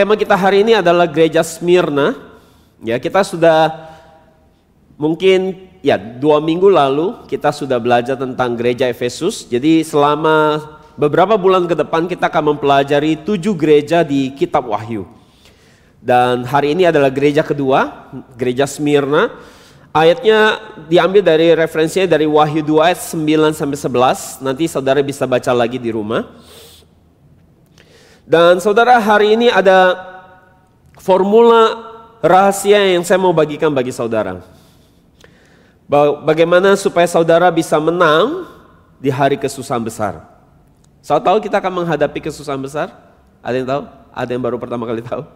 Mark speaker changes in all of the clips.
Speaker 1: tema kita hari ini adalah gereja Smyrna. Ya, kita sudah mungkin 2 minggu lalu kita sudah belajar tentang gereja Efesus. Jadi selama beberapa bulan ke depan kita akan mempelajari 7 gereja di kitab Wahyu. Dan hari ini adalah gereja kedua, gereja Smyrna. Ayatnya diambil dari referensinya dari Wahyu 2 ayat 9 sampai 11. Nanti saudara bisa baca lagi di rumah. Dan saudara, hari ini ada formula rahasia yang saya mau bagikan bagi saudara. Bagaimana supaya saudara bisa menang di hari kesusahan besar. Saudara tahu kita akan menghadapi kesusahan besar? Ada yang tahu? Ada yang baru pertama kali tahu?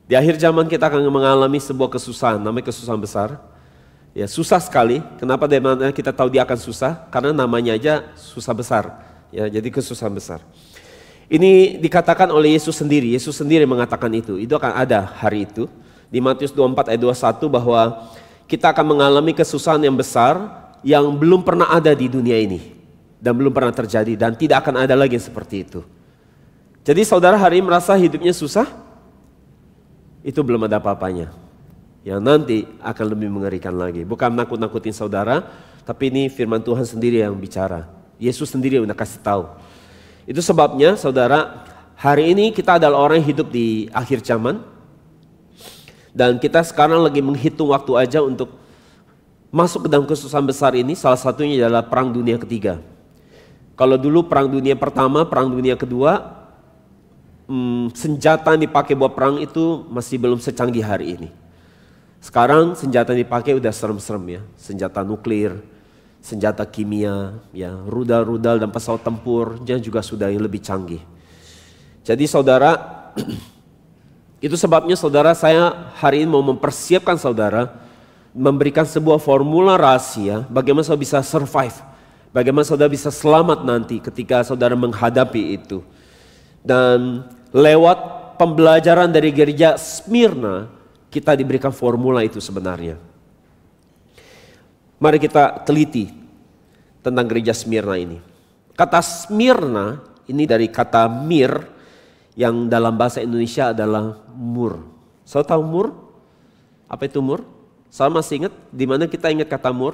Speaker 1: Di akhir zaman kita akan mengalami sebuah kesusahan, namanya kesusahan besar. Ya, susah sekali. Kenapa kita tahu dia akan susah? Karena namanya aja susah besar. Ya, jadi kesusahan besar. Ini dikatakan oleh Yesus sendiri. Yesus sendiri mengatakan itu. Itu akan ada hari itu. Di Matius 24 ayat 21 bahwa kita akan mengalami kesusahan yang besar yang belum pernah ada di dunia ini. Dan belum pernah terjadi. Dan tidak akan ada lagi seperti itu. Jadi saudara hari ini merasa hidupnya susah? Itu belum ada apa-apanya. Yang nanti akan lebih mengerikan lagi. Bukan nakut-nakutin saudara. Tapi ini firman Tuhan sendiri yang bicara. Yesus sendiri yang udah kasih tahu. Itu sebabnya saudara, hari ini kita adalah orang yang hidup di akhir zaman. Dan kita sekarang lagi menghitung waktu aja untuk masuk ke dalam kesusahan besar ini. Salah satunya adalah Perang Dunia Ketiga. Kalau dulu Perang Dunia Pertama, Perang Dunia Kedua, senjata yang dipakai buat perang itu masih belum secanggih hari ini. Sekarang senjata yang dipakai udah serem-serem ya. Senjata nuklir, senjata kimia, ya, rudal-rudal dan pesawat tempurnya juga sudah yang lebih canggih. Jadi saudara, itu sebabnya saudara, saya hari ini mau mempersiapkan saudara, memberikan sebuah formula rahasia, bagaimana saudara bisa survive, bagaimana saudara bisa selamat nanti ketika saudara menghadapi itu. Dan lewat pembelajaran dari gereja Smyrna, kita diberikan formula itu sebenarnya. Mari kita teliti tentang gereja Smyrna ini. Kata Smyrna ini dari kata mir yang dalam bahasa Indonesia adalah mur. Saudara tahu mur? Apa itu mur? Saya masih ingat di mana kita ingat kata mur?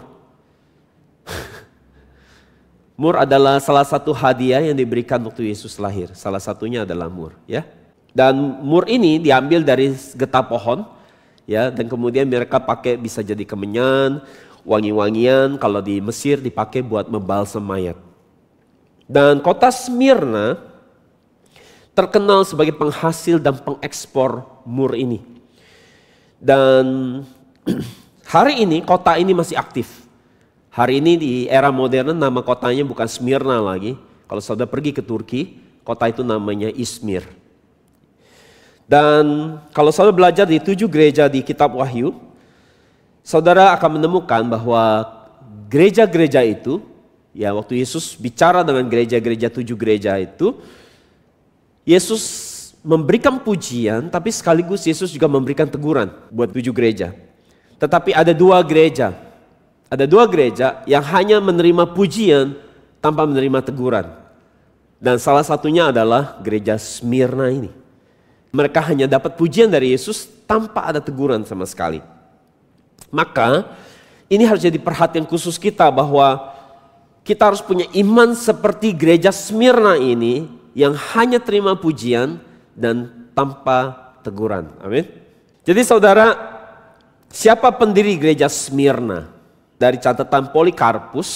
Speaker 1: Mur adalah salah satu hadiah yang diberikan waktu Yesus lahir. Salah satunya adalah mur, ya. Dan mur ini diambil dari getah pohon, ya. Dan kemudian mereka pakai bisa jadi kemenyan, wangi-wangian. Kalau di Mesir dipakai buat membalsam mayat. Dan kota Smyrna terkenal sebagai penghasil dan pengekspor mur ini. Dan hari ini kota ini masih aktif. Hari ini di era modern nama kotanya bukan Smyrna lagi. Kalau saudara pergi ke Turki, kota itu namanya Izmir. Dan kalau saudara belajar di 7 gereja di kitab Wahyu, saudara akan menemukan bahwa gereja-gereja itu, ya waktu Yesus bicara dengan gereja-gereja 7 gereja itu, Yesus memberikan pujian, tapi sekaligus Yesus juga memberikan teguran buat 7 gereja. Tetapi ada 2 gereja. Ada 2 gereja yang hanya menerima pujian tanpa menerima teguran. Dan salah satunya adalah gereja Smyrna ini. Mereka hanya dapat pujian dari Yesus tanpa ada teguran sama sekali. Maka ini harus jadi perhatian khusus kita bahwa kita harus punya iman seperti gereja Smyrna ini yang hanya terima pujian dan tanpa teguran. Amin. Jadi saudara, siapa pendiri gereja Smyrna? Dari catatan Polikarpus.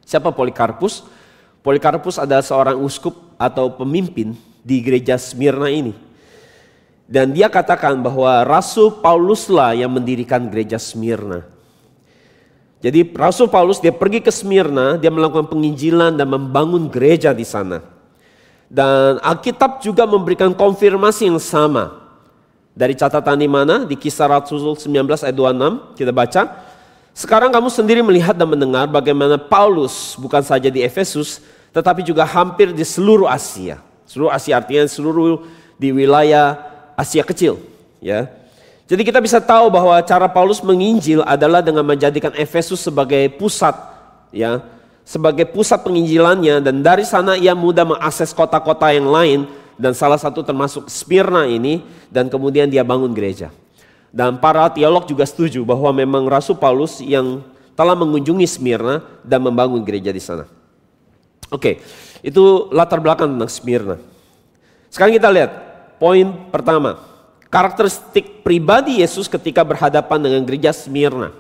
Speaker 1: Siapa Polikarpus? Polikarpus adalah seorang uskup atau pemimpin di gereja Smyrna ini. Dan dia katakan bahwa Rasul Pauluslah yang mendirikan gereja Smyrna. Jadi Rasul Paulus dia pergi ke Smyrna, dia melakukan penginjilan dan membangun gereja di sana. Dan Alkitab juga memberikan konfirmasi yang sama. Dari catatan di mana? Di Kisah Rasul 19 ayat 26 kita baca. Sekarang kamu sendiri melihat dan mendengar bagaimana Paulus bukan saja di Efesus, tetapi juga hampir di seluruh Asia. Seluruh Asia artinya seluruh di wilayah Asia kecil. Ya. Jadi kita bisa tahu bahwa cara Paulus menginjil adalah dengan menjadikan Efesus sebagai pusat, ya, sebagai pusat penginjilannya, dan dari sana ia mudah mengakses kota-kota yang lain Dan salah satu termasuk Smyrna ini, dan kemudian dia bangun gereja. Dan para teolog juga setuju bahwa memang Rasul Paulus yang telah mengunjungi Smyrna dan membangun gereja di sana. Oke, itu latar belakang tentang Smyrna. Sekarang kita lihat poin pertama. Karakteristik pribadi Yesus ketika berhadapan dengan gereja Smyrna.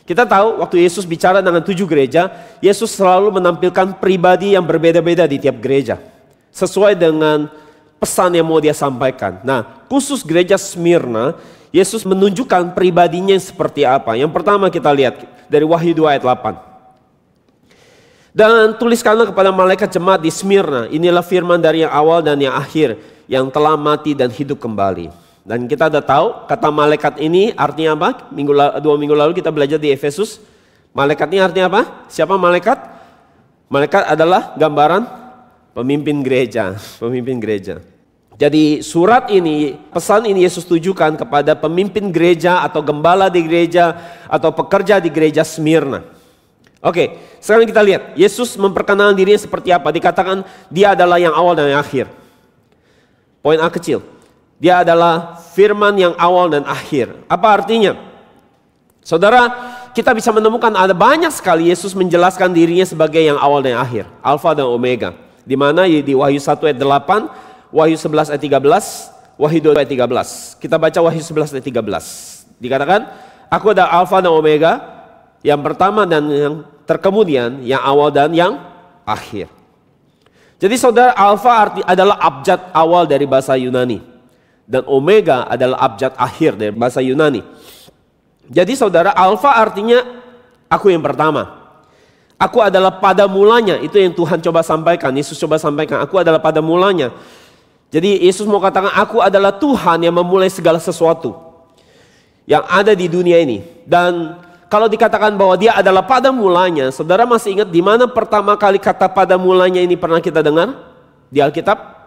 Speaker 1: Kita tahu waktu Yesus bicara dengan 7 gereja, Yesus selalu menampilkan pribadi yang berbeda-beda di tiap gereja. Sesuai dengan pesan yang mau dia sampaikan. Nah, khusus gereja Smyrna, Yesus menunjukkan pribadinya seperti apa. Yang pertama kita lihat dari Wahyu 2 ayat 8. Dan tuliskanlah kepada malaikat jemaat di Smyrna, inilah firman dari yang awal dan yang akhir, yang telah mati dan hidup kembali. Dan kita udah tahu kata malaikat ini artinya apa? 2 minggu lalu kita belajar di Efesus. Malaikat ini artinya apa? Siapa malaikat? Malaikat adalah gambaran pemimpin gereja. Pemimpin gereja. Jadi surat ini, pesan ini Yesus tujukan kepada pemimpin gereja atau gembala di gereja atau pekerja di gereja Smyrna. Oke, sekarang kita lihat Yesus memperkenalkan dirinya seperti apa. Dikatakan dia adalah yang awal dan yang akhir. Poin A kecil. Dia adalah firman yang awal dan akhir. Apa artinya? Saudara, kita bisa menemukan ada banyak sekali Yesus menjelaskan dirinya sebagai yang awal dan yang akhir. Alfa dan Omega. Di mana di Wahyu 1 ayat 8, Wahyu 11 ayat 13, Wahyu 2 ayat 13. Kita baca Wahyu 11 ayat 13. Dikatakan, aku adalah Alfa dan Omega, yang pertama dan yang terkemudian, yang awal dan yang akhir. Jadi saudara, Alfa adalah abjad awal dari bahasa Yunani. Dan Omega adalah abjad akhir dari bahasa Yunani. Jadi saudara, Alfa artinya aku yang pertama. Aku adalah pada mulanya. Itu yang Tuhan coba sampaikan. Yesus coba sampaikan. Aku adalah pada mulanya. Jadi Yesus mau katakan aku adalah Tuhan yang memulai segala sesuatu yang ada di dunia ini. Dan kalau dikatakan bahwa dia adalah pada mulanya, saudara masih ingat di mana pertama kali kata pada mulanya ini pernah kita dengar? Di Alkitab?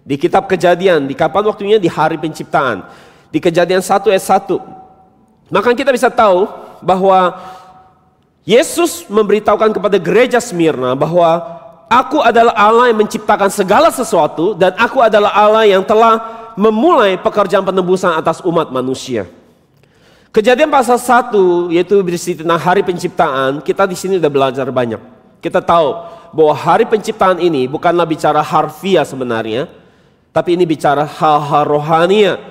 Speaker 1: Di kitab Kejadian. Di kapan waktunya? Di hari penciptaan. Di Kejadian 1 ayat 1. Maka kita bisa tahu bahwa Yesus memberitahukan kepada gereja Smyrna bahwa aku adalah Allah yang menciptakan segala sesuatu dan aku adalah Allah yang telah memulai pekerjaan penebusan atas umat manusia. Kejadian pasal 1 yaitu berisi tentang hari penciptaan, kita di sini sudah belajar banyak. Kita tahu bahwa hari penciptaan ini bukanlah bicara harfiah sebenarnya, tapi ini bicara hal-hal rohania.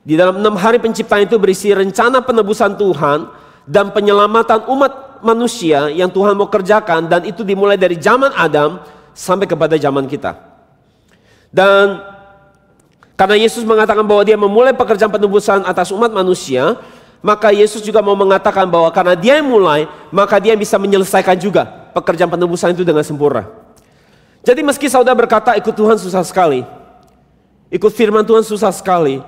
Speaker 1: Di dalam 6 hari penciptaan itu berisi rencana penebusan Tuhan dan penyelamatan umat manusia yang Tuhan mau kerjakan, dan itu dimulai dari zaman Adam sampai kepada zaman kita. Dan karena Yesus mengatakan bahwa dia memulai pekerjaan penebusan atas umat manusia, maka Yesus juga mau mengatakan bahwa karena dia yang mulai, maka dia bisa menyelesaikan juga pekerjaan penebusan itu dengan sempurna. Jadi meski saudara berkata ikut Tuhan susah sekali, ikut firman Tuhan susah sekali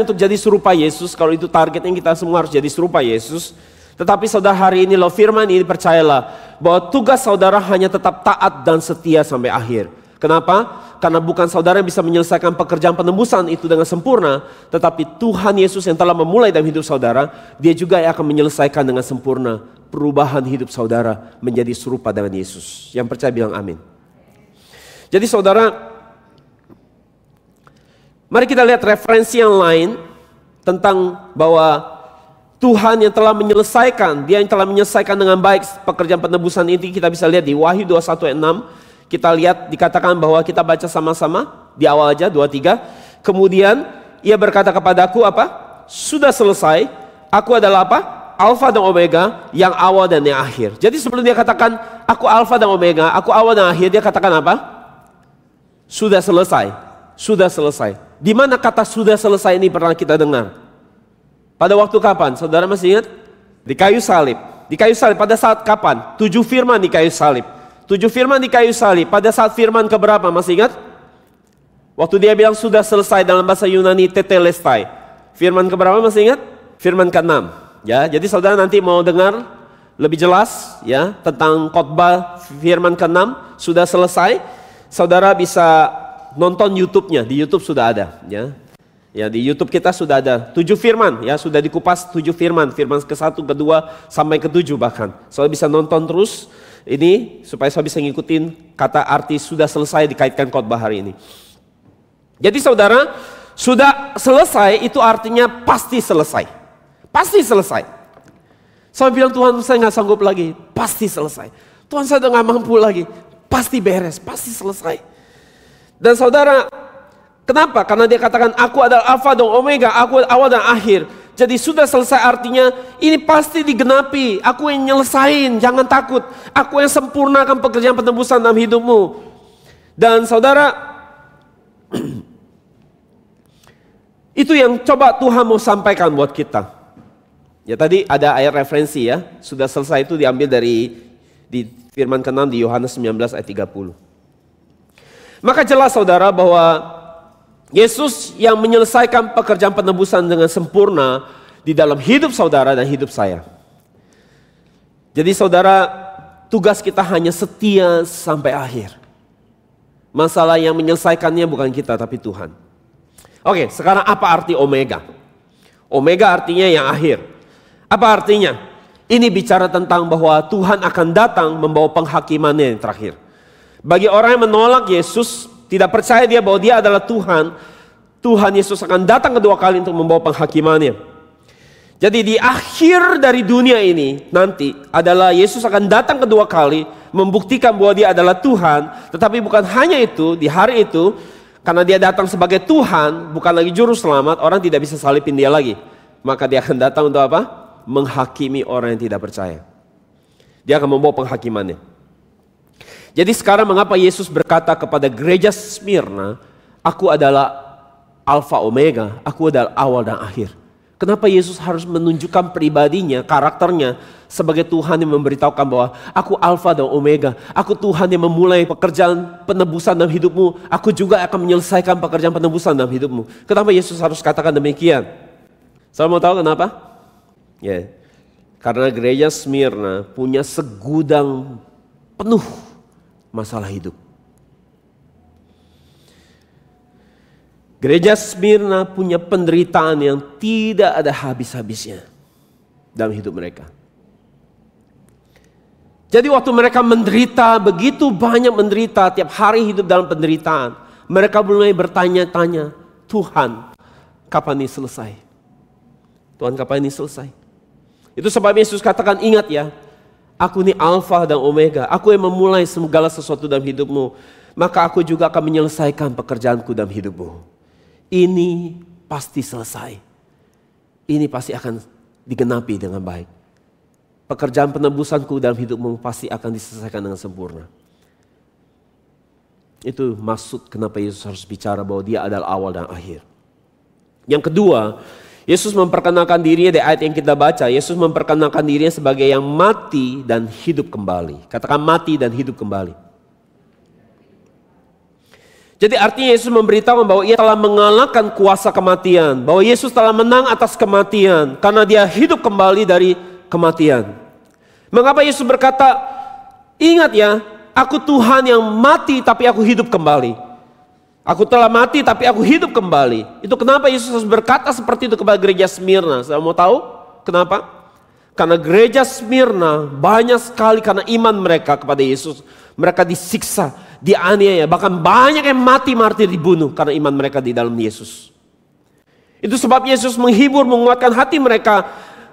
Speaker 1: untuk jadi serupa Yesus. Kalau itu targetnya kita semua harus jadi serupa Yesus. Tetapi saudara, hari ini loh firman ini, percayalah bahwa tugas saudara hanya tetap taat dan setia sampai akhir. Kenapa? Karena bukan saudara yang bisa menyelesaikan pekerjaan penebusan itu dengan sempurna, tetapi Tuhan Yesus yang telah memulai dalam hidup saudara, dia juga yang akan menyelesaikan dengan sempurna perubahan hidup saudara menjadi serupa dengan Yesus. Yang percaya bilang amin. Jadi saudara, mari kita lihat referensi yang lain tentang bahwa Tuhan yang telah menyelesaikan, dia yang telah menyelesaikan dengan baik pekerjaan penebusan ini. Kita bisa lihat di Wahyu 21 ayat 6. Kita lihat dikatakan bahwa kita baca sama-sama di awal aja 23. Kemudian ia berkata kepadaku apa? Sudah selesai. Aku adalah apa? Alfa dan Omega, yang awal dan yang akhir. Jadi sebelum dia katakan aku Alfa dan Omega, aku awal dan akhir, dia katakan apa? Sudah selesai. Sudah selesai. Di mana kata sudah selesai ini pernah kita dengar? Pada waktu kapan? Saudara masih ingat? Di kayu salib. Di kayu salib pada saat kapan? 7 firman di kayu salib. 7 firman di kayu salib. Pada saat firman keberapa? Masih ingat? Waktu dia bilang sudah selesai dalam bahasa Yunani tetelestai. Firman keberapa masih ingat? Firman ke-6. Ya, jadi saudara nanti mau dengar lebih jelas ya tentang khotbah firman ke-6 sudah selesai. Saudara bisa nonton YouTube-nya. Di YouTube sudah ada ya. Ya, di YouTube kita sudah ada 7 firman ya, sudah dikupas 7 firman, firman ke-1, ke-2 sampai ke-7 bahkan. Saudara bisa nonton terus Ini supaya saya bisa ngikutin kata arti sudah selesai dikaitkan khotbah hari ini. Jadi saudara, sudah selesai itu artinya pasti selesai. Pasti selesai. Saya bilang, Tuhan saya nggak sanggup lagi. Pasti selesai. Tuhan saya udah nggak mampu lagi. Pasti beres, pasti selesai. Dan saudara, kenapa? Karena dia katakan aku adalah Alfa dan Omega, aku awal dan akhir. Jadi sudah selesai artinya ini pasti digenapi. Aku yang nyelesain, jangan takut. Aku yang sempurnakan pekerjaan penebusan dalam hidupmu. Dan saudara, itu yang coba Tuhan mau sampaikan buat kita. Ya tadi ada ayat referensi ya. Sudah selesai itu diambil dari di firman ke-6 di Yohanes 19 ayat 30. Maka jelas saudara bahwa Yesus yang menyelesaikan pekerjaan penebusan dengan sempurna di dalam hidup saudara dan hidup saya. Jadi saudara, tugas kita hanya setia sampai akhir. Masalah yang menyelesaikannya bukan kita tapi Tuhan. Oke, sekarang apa arti Omega? Omega artinya yang akhir. Apa artinya? Ini bicara tentang bahwa Tuhan akan datang membawa penghakimannya yang terakhir. Bagi orang yang menolak Yesus, tidak percaya dia bahwa dia adalah Tuhan, Tuhan Yesus akan datang kedua kali untuk membawa penghakimannya. Jadi di akhir dari dunia ini nanti adalah Yesus akan datang kedua kali membuktikan bahwa dia adalah Tuhan. Tetapi bukan hanya itu, di hari itu karena dia datang sebagai Tuhan, bukan lagi juru selamat, orang tidak bisa salibin dia lagi. Maka dia akan datang untuk apa? Menghakimi orang yang tidak percaya. Dia akan membawa penghakimannya. Jadi sekarang mengapa Yesus berkata kepada gereja Smyrna, aku adalah Alfa Omega, aku adalah awal dan akhir. Kenapa Yesus harus menunjukkan pribadinya, karakternya sebagai Tuhan yang memberitahukan bahwa aku Alfa dan Omega, aku Tuhan yang memulai pekerjaan penebusan dalam hidupmu, aku juga akan menyelesaikan pekerjaan penebusan dalam hidupmu. Kenapa Yesus harus katakan demikian? Saya mau tahu kenapa? Ya, karena gereja Smyrna punya segudang penuh masalah hidup. Gereja Smyrna punya penderitaan yang tidak ada habis-habisnya dalam hidup mereka. Jadi waktu mereka menderita, begitu banyak menderita, tiap hari hidup dalam penderitaan, mereka mulai bertanya-tanya, Tuhan, kapan ini selesai? Tuhan, kapan ini selesai? Itu sebab Yesus katakan, ingat ya, aku ini Alfa dan Omega, aku yang memulai segala sesuatu dalam hidupmu, maka aku juga akan menyelesaikan pekerjaanku dalam hidupmu. Ini pasti selesai. Ini pasti akan digenapi dengan baik. Pekerjaan penebusanku dalam hidupmu pasti akan diselesaikan dengan sempurna. Itu maksud kenapa Yesus harus bicara bahwa dia adalah awal dan akhir. Yang kedua, Yesus memperkenalkan dirinya di ayat yang kita baca. Yesus memperkenalkan dirinya sebagai yang mati dan hidup kembali. Katakan mati dan hidup kembali. Jadi artinya Yesus memberitahu bahwa ia telah mengalahkan kuasa kematian. Bahwa Yesus telah menang atas kematian. Karena dia hidup kembali dari kematian. Mengapa Yesus berkata, ingat ya, aku Tuhan yang mati tapi aku hidup kembali. Aku telah mati tapi aku hidup kembali. Itu kenapa Yesus harus berkata seperti itu kepada gereja Smyrna. Saya mau tahu kenapa? Karena gereja Smyrna banyak sekali karena iman mereka kepada Yesus. Mereka disiksa, dianiaya, bahkan banyak yang mati martir dibunuh karena iman mereka di dalam Yesus. Itu sebab Yesus menghibur, menguatkan hati mereka.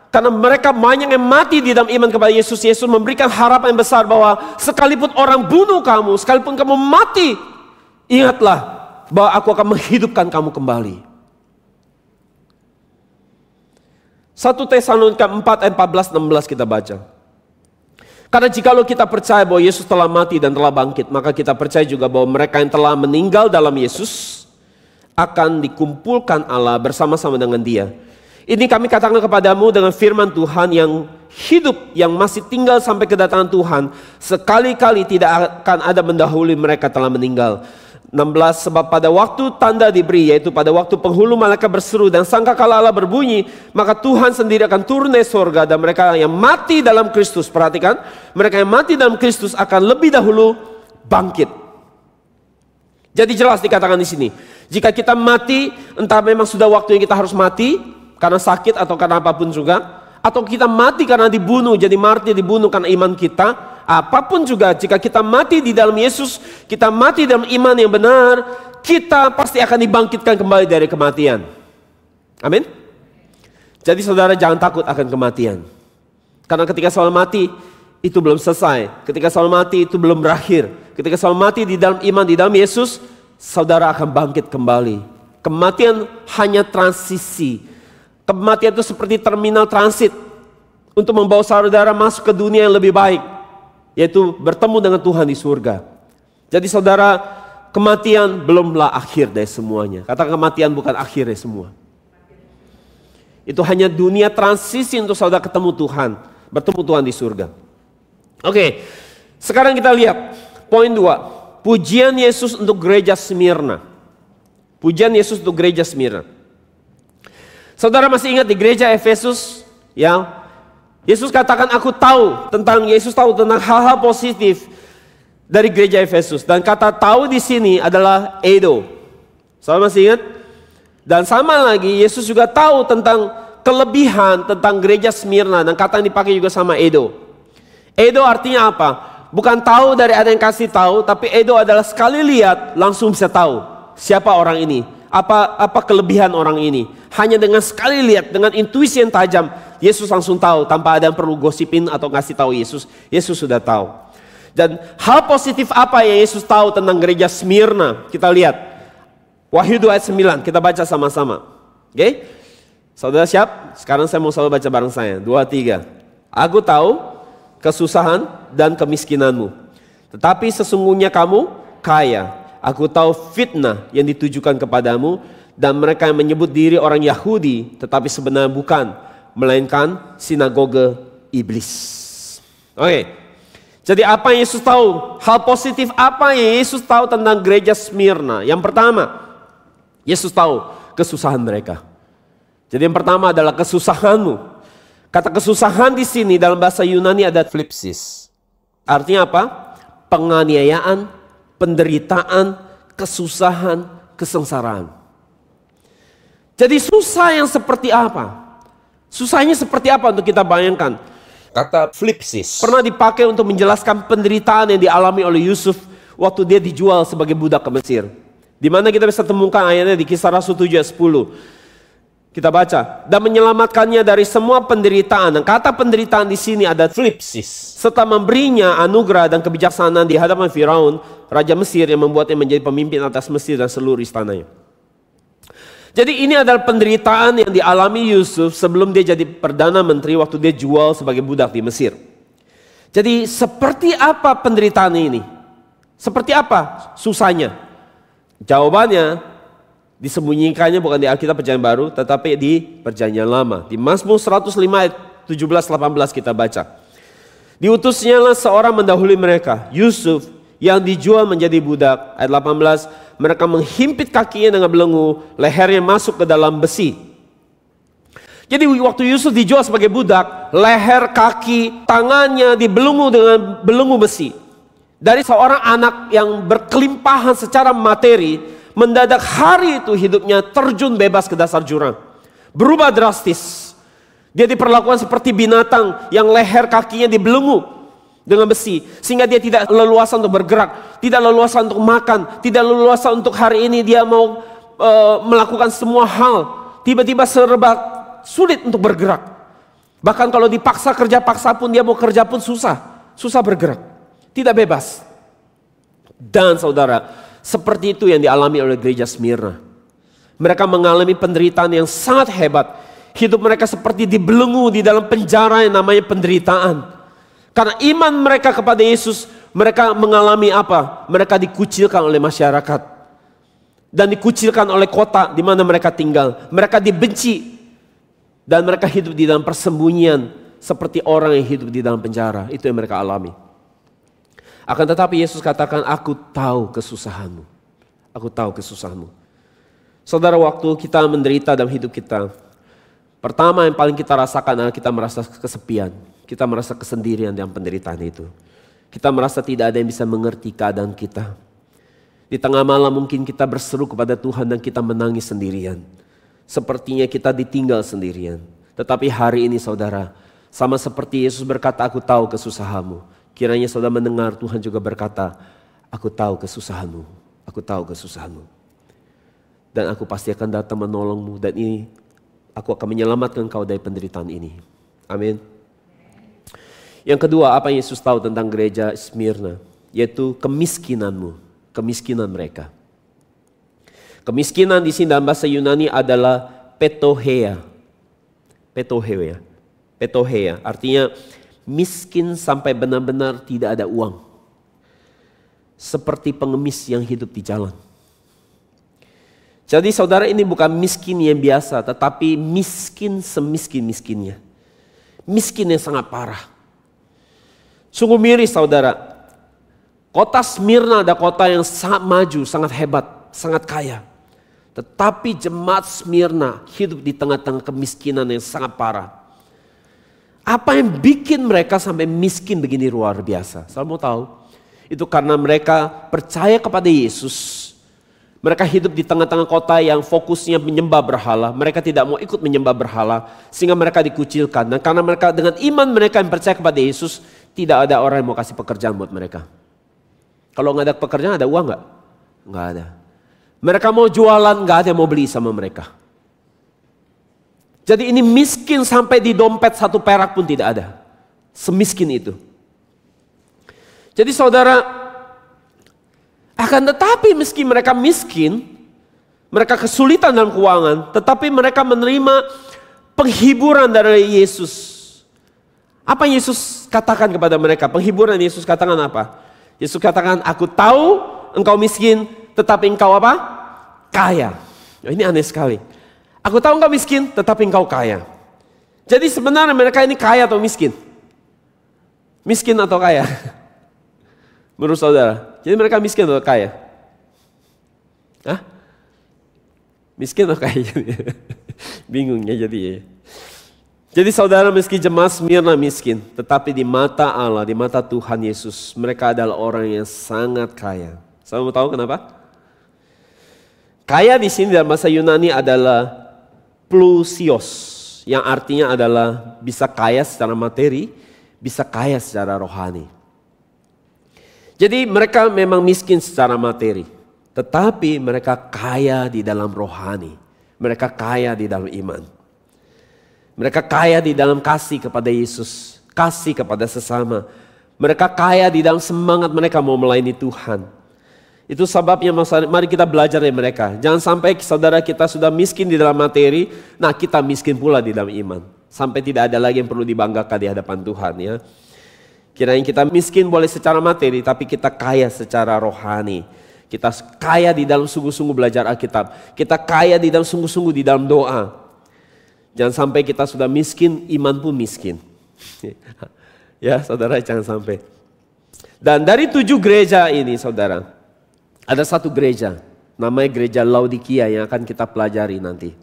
Speaker 1: Karena mereka banyak yang mati di dalam iman kepada Yesus. Yesus memberikan harapan yang besar bahwa sekalipun orang bunuh kamu, sekalipun kamu mati, ingatlah bahwa aku akan menghidupkan kamu kembali. 1 Tesalonika 4 ayat 14-16 kita baca. Karena jikalau kita percaya bahwa Yesus telah mati dan telah bangkit, maka kita percaya juga bahwa mereka yang telah meninggal dalam Yesus akan dikumpulkan Allah bersama-sama dengan dia. Ini kami katakan kepadamu dengan firman Tuhan yang hidup, yang masih tinggal sampai kedatangan Tuhan. Sekali-kali tidak akan ada mendahului mereka telah meninggal. 16, sebab pada waktu tanda diberi, yaitu pada waktu penghulu malaikat berseru dan sangkakala Allah berbunyi, maka Tuhan sendiri akan turun dari sorga dan mereka yang mati dalam Kristus, perhatikan, mereka yang mati dalam Kristus akan lebih dahulu bangkit. Jadi jelas dikatakan di sini, jika kita mati, entah memang sudah waktu yang kita harus mati karena sakit atau karena apapun juga, atau kita mati karena dibunuh, jadi martir dibunuh karena iman kita, apapun juga, jika kita mati di dalam Yesus, kita mati dalam iman yang benar, kita pasti akan dibangkitkan kembali dari kematian. Amin. Jadi saudara jangan takut akan kematian. Karena ketika saudara mati, itu belum selesai. Ketika saudara mati, itu belum berakhir. Ketika saudara mati di dalam iman, di dalam Yesus, saudara akan bangkit kembali. Kematian hanya transisi. Kematian itu seperti terminal transit untuk membawa saudara masuk ke dunia yang lebih baik, yaitu bertemu dengan Tuhan di surga. Jadi saudara, kematian belumlah akhir dari semuanya. Kata kematian bukan akhir dari semua. Itu hanya dunia transisi untuk saudara ketemu Tuhan, bertemu Tuhan di surga. Oke, sekarang kita lihat poin 2. Pujian Yesus untuk gereja Smyrna. Pujian Yesus untuk gereja Smyrna. Saudara masih ingat di gereja Efesus yang Yesus katakan, aku tahu tentang, Yesus tahu tentang hal-hal positif dari gereja Efesus. Dan kata tahu di sini adalah eido. Saudara masih ingat? Dan sama lagi Yesus juga tahu tentang kelebihan tentang gereja Smyrna, dan kata yang dipakai juga sama eido. Eido artinya apa? Bukan tahu dari ada yang kasih tahu, tapi eido adalah sekali lihat langsung bisa tahu siapa orang ini, apa kelebihan orang ini. Hanya dengan sekali lihat, dengan intuisi yang tajam, Yesus langsung tahu tanpa ada yang perlu gosipin atau ngasih tahu Yesus. Yesus sudah tahu. Dan hal positif apa yang Yesus tahu tentang gereja Smyrna? Kita lihat Wahyu 2 ayat 9, kita baca sama-sama. Oke? Saudara siap? Sekarang saya mau saudara baca bareng saya. 2, 3. Aku tahu kesusahan dan kemiskinanmu, tetapi sesungguhnya kamu kaya. Aku tahu fitnah yang ditujukan kepadamu, dan mereka yang menyebut diri orang Yahudi, tetapi sebenarnya bukan, melainkan sinagoge iblis. Oke. Jadi apa yang Yesus tahu? Hal positif apa yang Yesus tahu tentang gereja Smyrna? Yang pertama, Yesus tahu kesusahan mereka. Jadi yang pertama adalah kesusahanmu. Kata kesusahan di sini dalam bahasa Yunani ada flipsis. Artinya apa? Penganiayaan, penderitaan, kesusahan, kesengsaraan. Jadi susah yang seperti apa? Susahnya seperti apa untuk kita bayangkan? Kata flipsis pernah dipakai untuk menjelaskan penderitaan yang dialami oleh Yusuf waktu dia dijual sebagai budak ke Mesir. Di mana kita bisa temukan ayatnya di Kisah Rasul 7 ayat 10. Kita baca, dan menyelamatkannya dari semua penderitaan. Dan kata penderitaan di sini ada flipsis, serta memberinya anugerah dan kebijaksanaan di hadapan Firaun, raja Mesir, yang membuatnya menjadi pemimpin atas Mesir dan seluruh istananya. Jadi ini adalah penderitaan yang dialami Yusuf sebelum dia jadi perdana menteri waktu dia jual sebagai budak di Mesir. Jadi seperti apa penderitaan ini? Seperti apa susahnya? Jawabannya disembunyikannya bukan di Alkitab Perjanjian Baru, tetapi di Perjanjian Lama. Di Mazmur 105 ayat 17-18 kita baca. Diutusnyalah seorang mendahului mereka, Yusuf, yang dijual menjadi budak. Ayat 18, mereka menghimpit kakinya dengan belenggu, lehernya masuk ke dalam besi. Jadi waktu Yusuf dijual sebagai budak, leher, kaki, tangannya dibelenggu dengan belenggu besi. Dari seorang anak yang berkelimpahan secara materi, mendadak hari itu hidupnya terjun bebas ke dasar jurang. Berubah drastis. Dia diperlakukan seperti binatang yang leher kakinya dibelenggu dengan besi. Sehingga dia tidak leluasa untuk bergerak, tidak leluasa untuk makan, tidak leluasa untuk hari ini dia mau melakukan semua hal. Tiba-tiba serba sulit untuk bergerak. Bahkan kalau dipaksa kerja paksa pun, dia mau kerja pun susah bergerak. Tidak bebas. Dan saudara, seperti itu yang dialami oleh gereja Smyrna. Mereka mengalami penderitaan yang sangat hebat. Hidup mereka seperti dibelenggu di dalam penjara yang namanya penderitaan. Karena iman mereka kepada Yesus, mereka mengalami apa? Mereka dikucilkan oleh masyarakat. Dan dikucilkan oleh kota di mana mereka tinggal. Mereka dibenci. Dan mereka hidup di dalam persembunyian. Seperti orang yang hidup di dalam penjara. Itu yang mereka alami. Akan tetapi Yesus katakan, aku tahu kesusahanmu. Aku tahu kesusahanmu. Saudara, waktu kita menderita dalam hidup kita, pertama yang paling kita rasakan adalah kita merasa kesepian. Kita merasa kesendirian dalam penderitaan itu. Kita merasa tidak ada yang bisa mengerti keadaan kita. Di tengah malam mungkin kita berseru kepada Tuhan dan kita menangis sendirian. Sepertinya kita ditinggal sendirian. Tetapi hari ini saudara, sama seperti Yesus berkata, aku tahu kesusahanmu. Kiranya saudara mendengar Tuhan juga berkata, aku tahu kesusahanmu, aku tahu kesusahanmu. Dan aku pasti akan datang menolongmu, dan ini aku akan menyelamatkan kau dari penderitaan ini. Amin. Yang kedua, apa yang Yesus tahu tentang gereja Smyrna? Yaitu kemiskinanmu, kemiskinan mereka. Kemiskinan di sini dalam bahasa Yunani adalah petoheia. Petoheia. Petoheia artinya miskin sampai benar-benar tidak ada uang. Seperti pengemis yang hidup di jalan. Jadi saudara, ini bukan miskin yang biasa, tetapi miskin semiskin-miskinnya. Miskin yang sangat parah. Sungguh miris saudara. Kota Smyrna ada kota yang sangat maju, sangat hebat, sangat kaya. Tetapi jemaat Smyrna hidup di tengah-tengah kemiskinan yang sangat parah. Apa yang bikin mereka sampai miskin begini luar biasa? Saya mau tahu. Itu karena mereka percaya kepada Yesus. Mereka hidup di tengah-tengah kota yang fokusnya menyembah berhala. Mereka tidak mau ikut menyembah berhala. Sehingga mereka dikucilkan. Dan karena mereka dengan iman mereka yang percaya kepada Yesus, tidak ada orang yang mau kasih pekerjaan buat mereka. Kalau nggak ada pekerjaan, ada uang nggak? Nggak ada. Mereka mau jualan, nggak ada yang mau beli sama mereka. Jadi ini miskin sampai di dompet 1 perak pun tidak ada. Semiskin itu. Jadi saudara, akan tetapi meski mereka miskin, mereka kesulitan dalam keuangan, tetapi mereka menerima penghiburan dari Yesus. Apa yang Yesus katakan kepada mereka? Penghiburan Yesus katakan apa? Yesus katakan, aku tahu engkau miskin, tetapi engkau apa? Kaya. Ini aneh sekali. Aku tahu engkau miskin, tetapi engkau kaya. Jadi sebenarnya mereka ini kaya atau miskin? Miskin atau kaya? Menurut saudara. Jadi mereka miskin atau kaya? Hah? Miskin atau kaya? Bingung ya jadi ya. Jadi saudara, meski jemaat Smyrna miskin, tetapi di mata Allah, di mata Tuhan Yesus, mereka adalah orang yang sangat kaya. Saya mau tahu kenapa? Kaya di sini dalam bahasa Yunani adalah plusios, yang artinya adalah bisa kaya secara materi, bisa kaya secara rohani. Jadi mereka memang miskin secara materi, tetapi mereka kaya di dalam rohani. Mereka kaya di dalam iman. Mereka kaya di dalam kasih kepada Yesus, kasih kepada sesama. Mereka kaya di dalam semangat mereka mau melayani Tuhan. Itu sebabnya mari kita belajar dari mereka. Jangan sampai saudara kita sudah miskin di dalam materi, nah kita miskin pula di dalam iman. Sampai tidak ada lagi yang perlu dibanggakan di hadapan Tuhan ya. Kirain kita miskin boleh secara materi, tapi kita kaya secara rohani. Kita kaya di dalam sungguh-sungguh belajar Alkitab. Kita kaya di dalam sungguh-sungguh di dalam doa. Jangan sampai kita sudah miskin, iman pun miskin. Ya saudara, jangan sampai. Dan dari 7 gereja ini saudara, ada satu gereja, namanya gereja Laodikia yang akan kita pelajari nanti.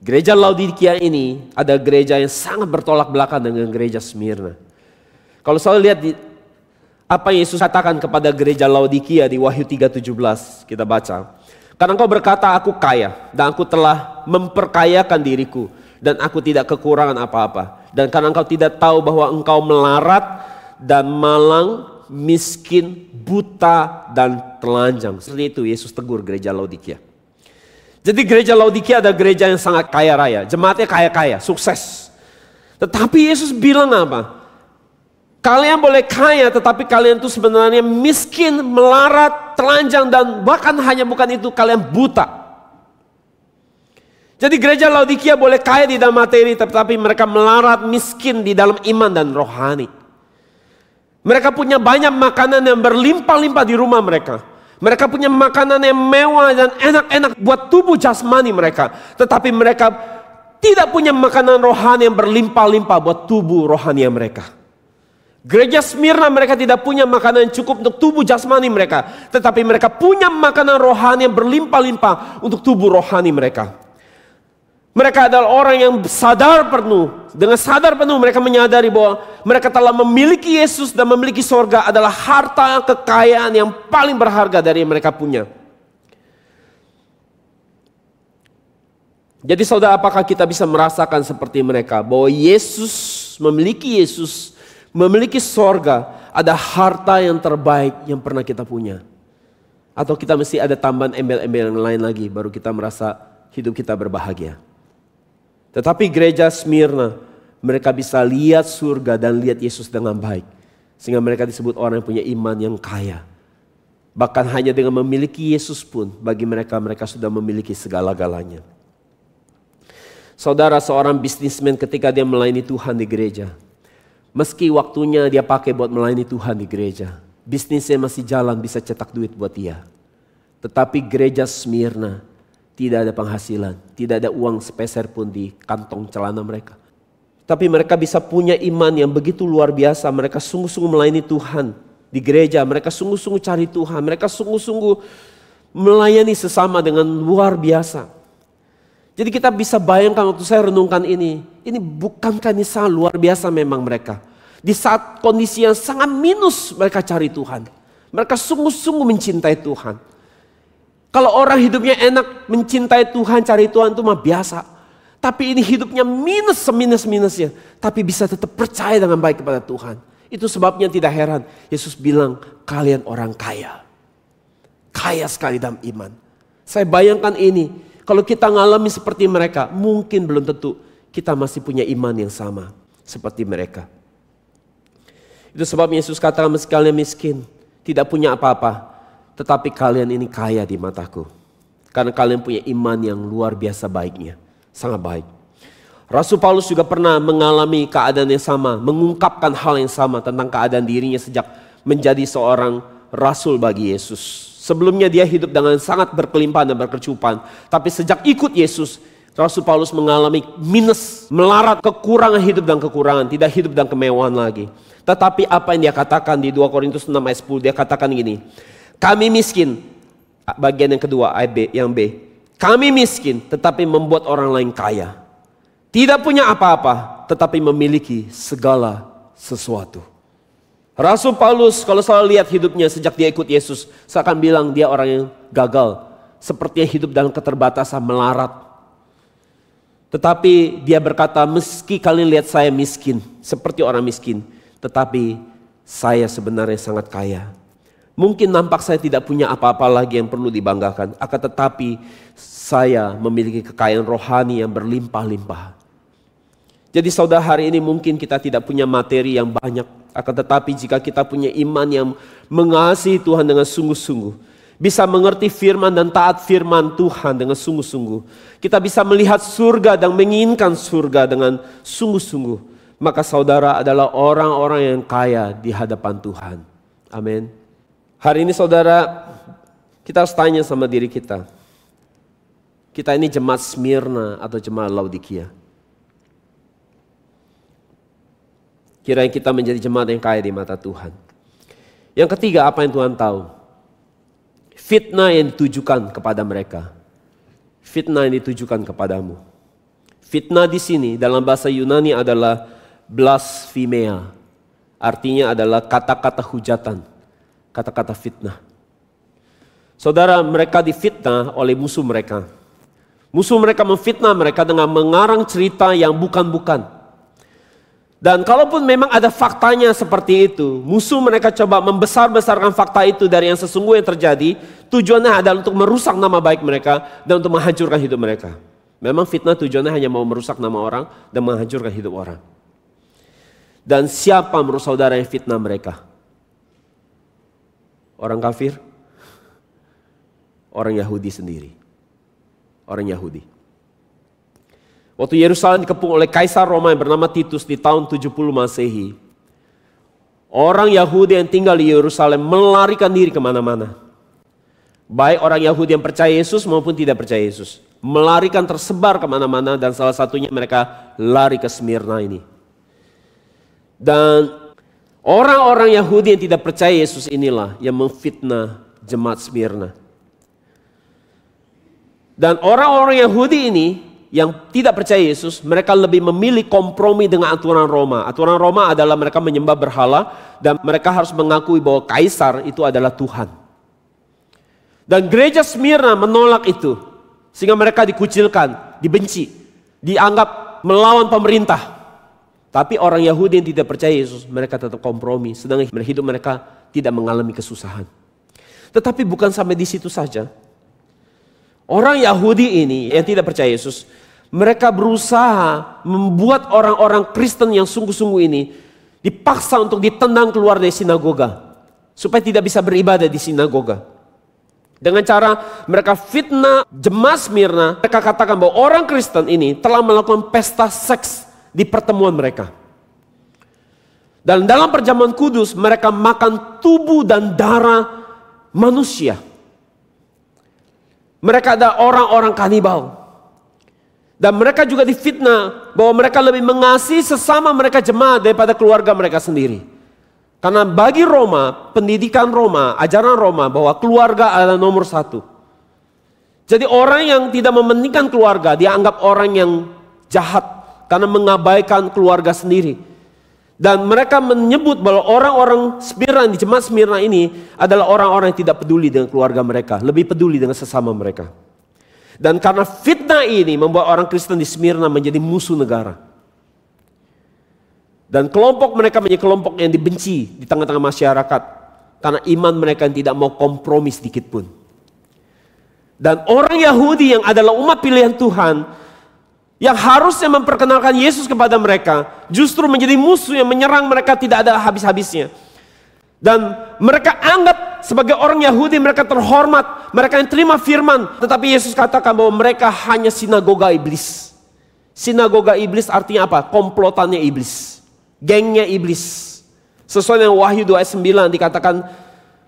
Speaker 1: Gereja Laodikia ini ada gereja yang sangat bertolak belakang dengan gereja Smyrna. Kalau saya lihat apa yang Yesus katakan kepada gereja Laodikia di Wahyu 3:17, kita baca. Karena engkau berkata, aku kaya dan aku telah memperkayakan diriku dan aku tidak kekurangan apa-apa. Dan karena engkau tidak tahu bahwa engkau melarat dan malang, miskin, buta, dan telanjang. Seperti itu Yesus tegur gereja Laodikia. Jadi gereja Laodikia ada gereja yang sangat kaya raya. Jemaatnya kaya-kaya, sukses. Tetapi Yesus bilang apa? Kalian boleh kaya, tetapi kalian itu sebenarnya miskin, melarat, telanjang, dan bahkan hanya bukan itu, kalian buta. Jadi gereja Laodikia boleh kaya di dalam materi, tetapi mereka melarat, miskin di dalam iman dan rohani. Mereka punya banyak makanan yang berlimpah-limpah di rumah mereka. Mereka punya makanan yang mewah dan enak-enak buat tubuh jasmani mereka. Tetapi mereka tidak punya makanan rohani yang berlimpah-limpah buat tubuh rohani mereka. Gereja Smyrna mereka tidak punya makanan yang cukup untuk tubuh jasmani mereka. Tetapi mereka punya makanan rohani yang berlimpah-limpah untuk tubuh rohani mereka. Mereka adalah orang yang sadar penuh. Dengan sadar penuh mereka menyadari bahwa mereka telah memiliki Yesus dan memiliki sorga adalah harta kekayaan yang paling berharga dari yang mereka punya. Jadi saudara, apakah kita bisa merasakan seperti mereka? Bahwa memiliki Yesus, memiliki sorga ada harta yang terbaik yang pernah kita punya. Atau kita mesti ada tambahan embel-embel yang lain lagi, baru kita merasa hidup kita berbahagia. Tetapi gereja Smyrna, mereka bisa lihat surga dan lihat Yesus dengan baik. Sehingga mereka disebut orang yang punya iman yang kaya. Bahkan hanya dengan memiliki Yesus pun, bagi mereka, mereka sudah memiliki segala-galanya. Saudara, seorang bisnismen ketika dia melayani Tuhan di gereja, meski waktunya dia pakai buat melayani Tuhan di gereja, bisnisnya masih jalan, bisa cetak duit buat dia. Tetapi gereja Smyrna tidak ada penghasilan, tidak ada uang sepeser pun di kantong celana mereka. Tapi mereka bisa punya iman yang begitu luar biasa. Mereka sungguh-sungguh melayani Tuhan di gereja. Mereka sungguh-sungguh cari Tuhan. Mereka sungguh-sungguh melayani sesama dengan luar biasa. Jadi kita bisa bayangkan waktu saya renungkan ini bukankah ini sangat luar biasa memang mereka. Di saat kondisi yang sangat minus mereka cari Tuhan. Mereka sungguh-sungguh mencintai Tuhan. Kalau orang hidupnya enak, mencintai Tuhan, cari Tuhan itu mah biasa. Tapi ini hidupnya minus seminus-minusnya. Tapi bisa tetap percaya dengan baik kepada Tuhan. Itu sebabnya tidak heran. Yesus bilang, kalian orang kaya. Kaya sekali dalam iman. Saya bayangkan ini. Kalau kita ngalami seperti mereka, mungkin belum tentu kita masih punya iman yang sama seperti mereka. Itu sebabnya Yesus katakan, meski kalian miskin, tidak punya apa-apa, tetapi kalian ini kaya di mataku. Karena kalian punya iman yang luar biasa baiknya, sangat baik. Rasul Paulus juga pernah mengalami keadaan yang sama, mengungkapkan hal yang sama tentang keadaan dirinya sejak menjadi seorang rasul bagi Yesus. Sebelumnya dia hidup dengan sangat berkelimpahan dan berkecukupan. Tapi sejak ikut Yesus, Rasul Paulus mengalami minus, melarat, kekurangan hidup dan kekurangan. Tidak hidup dan kemewahan lagi. Tetapi apa yang dia katakan di 2 Korintus 6 ayat 10, dia katakan gini. Kami miskin, bagian yang kedua, ayat B, yang B. Kami miskin tetapi membuat orang lain kaya. Tidak punya apa-apa tetapi memiliki segala sesuatu. Rasul Paulus kalau selalu lihat hidupnya sejak dia ikut Yesus, saya akan bilang dia orang yang gagal. Sepertinya hidup dalam keterbatasan, melarat. Tetapi dia berkata, meski kalian lihat saya miskin, seperti orang miskin, tetapi saya sebenarnya sangat kaya. Mungkin nampak saya tidak punya apa-apa lagi yang perlu dibanggakan, akan tetapi saya memiliki kekayaan rohani yang berlimpah-limpah. Jadi saudara, hari ini mungkin kita tidak punya materi yang banyak, akan tetapi jika kita punya iman yang mengasihi Tuhan dengan sungguh-sungguh, bisa mengerti firman dan taat firman Tuhan dengan sungguh-sungguh, kita bisa melihat surga dan menginginkan surga dengan sungguh-sungguh, maka saudara adalah orang-orang yang kaya di hadapan Tuhan. Amin. Hari ini saudara, kita harus tanya sama diri kita. Kita ini jemaat Smyrna atau jemaat Laodikia? Kiranya kita menjadi jemaat yang kaya di mata Tuhan. Yang ketiga, apa yang Tuhan tahu? Fitnah yang ditujukan kepada mereka. Fitnah yang ditujukan kepadamu. Fitnah di sini dalam bahasa Yunani adalah blasphemia. Artinya adalah kata-kata hujatan. Kata-kata fitnah. Saudara, mereka difitnah oleh musuh mereka. Musuh mereka memfitnah mereka dengan mengarang cerita yang bukan-bukan. Dan kalaupun memang ada faktanya seperti itu, musuh mereka coba membesar-besarkan fakta itu dari yang sesungguhnya terjadi. Tujuannya adalah untuk merusak nama baik mereka dan untuk menghancurkan hidup mereka. Memang fitnah tujuannya hanya mau merusak nama orang dan menghancurkan hidup orang. Dan siapa menurut saudara yang fitnah mereka? Orang kafir? Orang Yahudi sendiri. Orang Yahudi. Waktu Yerusalem dikepung oleh Kaisar Roma yang bernama Titus di tahun 70 Masehi. Orang Yahudi yang tinggal di Yerusalem melarikan diri kemana-mana. Baik orang Yahudi yang percaya Yesus maupun tidak percaya Yesus. Melarikan tersebar kemana-mana dan salah satunya mereka lari ke Smyrna ini. Dan orang-orang Yahudi yang tidak percaya Yesus inilah yang memfitnah jemaat Smyrna. Dan orang-orang Yahudi ini yang tidak percaya Yesus, mereka lebih memilih kompromi dengan aturan Roma. Aturan Roma adalah mereka menyembah berhala dan mereka harus mengakui bahwa Kaisar itu adalah Tuhan. Dan gereja Smyrna menolak itu, sehingga mereka dikucilkan, dibenci, dianggap melawan pemerintah. Tapi orang Yahudi yang tidak percaya Yesus, mereka tetap kompromi. Sedang hidup mereka tidak mengalami kesusahan. Tetapi bukan sampai di situ saja. Orang Yahudi ini yang tidak percaya Yesus, mereka berusaha membuat orang-orang Kristen yang sungguh-sungguh ini dipaksa untuk ditendang keluar dari sinagoga. Supaya tidak bisa beribadah di sinagoga. Dengan cara mereka fitnah jemaat Smyrna, mereka katakan bahwa orang Kristen ini telah melakukan pesta seks di pertemuan mereka. Dan dalam perjamuan kudus mereka makan tubuh dan darah manusia. Mereka ada orang-orang kanibal. Dan mereka juga difitnah bahwa mereka lebih mengasihi sesama mereka jemaat daripada keluarga mereka sendiri. Karena bagi Roma, pendidikan Roma, ajaran Roma bahwa keluarga adalah nomor satu. Jadi orang yang tidak mementingkan keluarga dianggap orang yang jahat. Karena mengabaikan keluarga sendiri. Dan mereka menyebut bahwa orang-orang Smyrna di jemaat Smyrna ini adalah orang-orang yang tidak peduli dengan keluarga mereka. Lebih peduli dengan sesama mereka. Dan karena fitnah ini membuat orang Kristen di Smyrna menjadi musuh negara. Dan kelompok mereka menjadi kelompok yang dibenci di tengah-tengah masyarakat. Karena iman mereka yang tidak mau kompromi sedikit pun. Dan orang Yahudi yang adalah umat pilihan Tuhan, yang harusnya memperkenalkan Yesus kepada mereka, justru menjadi musuh yang menyerang mereka tidak ada habis-habisnya. Dan mereka anggap sebagai orang Yahudi mereka terhormat, mereka yang terima firman. Tetapi Yesus katakan bahwa mereka hanya sinagoga iblis. Sinagoga iblis artinya apa? Komplotannya iblis, gengnya iblis. Sesuai dengan Wahyu 2 ayat 9 dikatakan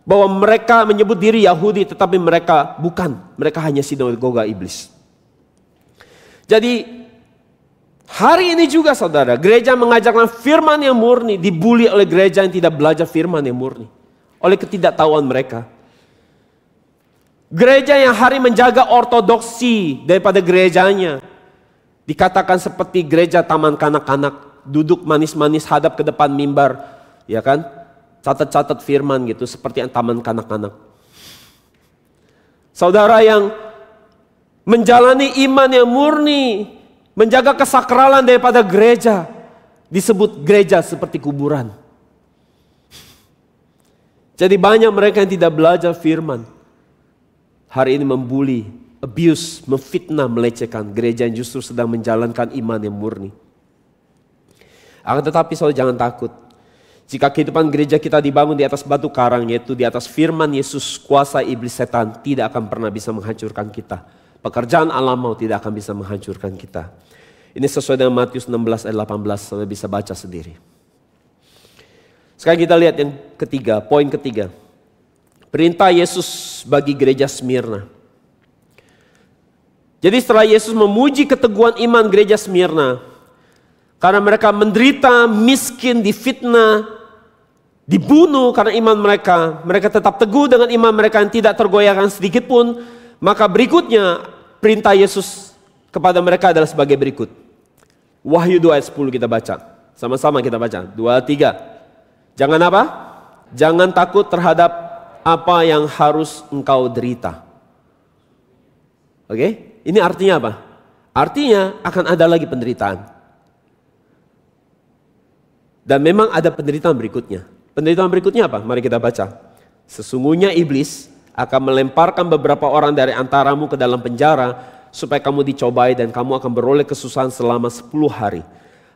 Speaker 1: bahwa mereka menyebut diri Yahudi, tetapi mereka bukan. Mereka hanya sinagoga iblis. Jadi hari ini juga saudara, gereja mengajarkan firman yang murni dibully oleh gereja yang tidak belajar firman yang murni. Oleh ketidaktahuan mereka. Gereja yang hari menjaga ortodoksi daripada gerejanya. Dikatakan seperti gereja taman kanak-kanak. Duduk manis-manis hadap ke depan mimbar. Ya kan? Catat-catat firman gitu. Seperti yang taman kanak-kanak. Saudara yang menjalani iman yang murni, menjaga kesakralan daripada gereja, disebut gereja seperti kuburan. Jadi banyak mereka yang tidak belajar firman, hari ini membuli, abuse, memfitnah, melecehkan gereja yang justru sedang menjalankan iman yang murni. Akan tetapi saudara jangan takut. Jika kehidupan gereja kita dibangun di atas batu karang, yaitu di atas firman Yesus, kuasa iblis setan tidak akan pernah bisa menghancurkan kita. Pekerjaan alam maut tidak akan bisa menghancurkan kita. Ini sesuai dengan Matius 16 ayat 18, saudara bisa baca sendiri. Sekarang kita lihat yang ketiga, poin ketiga. Perintah Yesus bagi gereja Smyrna. Jadi setelah Yesus memuji keteguhan iman gereja Smyrna, karena mereka menderita, miskin, difitnah, dibunuh karena iman mereka, mereka tetap teguh dengan iman mereka yang tidak tergoyahkan sedikit pun. Maka berikutnya perintah Yesus kepada mereka adalah sebagai berikut. Wahyu 2 ayat 10 kita baca. Sama-sama kita baca. 2, 3. Jangan apa? Jangan takut terhadap apa yang harus engkau derita. Oke? Ini artinya apa? Artinya akan ada lagi penderitaan. Dan memang ada penderitaan berikutnya. Penderitaan berikutnya apa? Mari kita baca. Sesungguhnya iblis akan melemparkan beberapa orang dari antaramu ke dalam penjara supaya kamu dicobai dan kamu akan beroleh kesusahan selama 10 hari.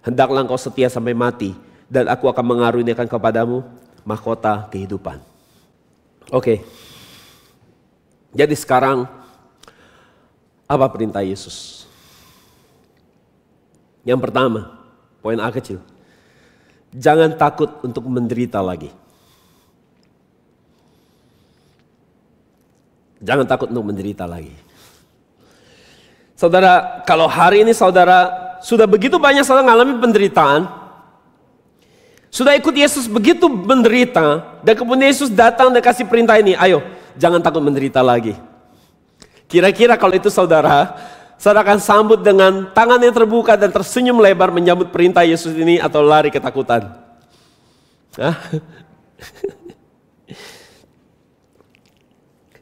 Speaker 1: Hendaklah engkau setia sampai mati dan aku akan mengaruniakan kepadamu mahkota kehidupan. Oke. Jadi sekarang apa perintah Yesus? Yang pertama, poin A kecil. Jangan takut untuk menderita lagi. Jangan takut untuk menderita lagi. Saudara, kalau hari ini saudara sudah begitu banyak saudara mengalami penderitaan, sudah ikut Yesus begitu menderita, dan kemudian Yesus datang dan kasih perintah ini, ayo jangan takut menderita lagi. Kira-kira kalau itu saudara akan sambut dengan tangan yang terbuka dan tersenyum lebar menyambut perintah Yesus ini atau lari ketakutan? Hah?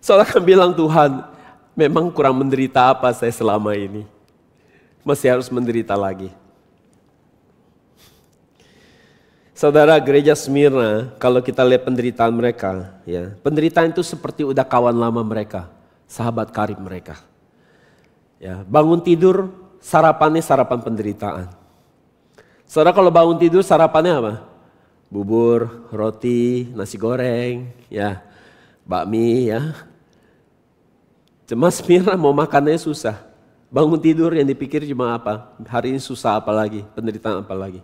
Speaker 1: Saudara akan bilang, Tuhan, memang kurang menderita apa saya selama ini? Masih harus menderita lagi. Saudara, gereja Smyrna, kalau kita lihat penderitaan mereka, ya, penderitaan itu seperti udah kawan lama mereka, sahabat karib mereka. Ya, bangun tidur, sarapannya sarapan penderitaan. Saudara, kalau bangun tidur sarapannya apa? Bubur, roti, nasi goreng, ya, bakmi, ya. Jemaat Smyrna mau makannya susah. Bangun tidur yang dipikir cuma apa? Hari ini susah apa lagi? Penderitaan apa lagi?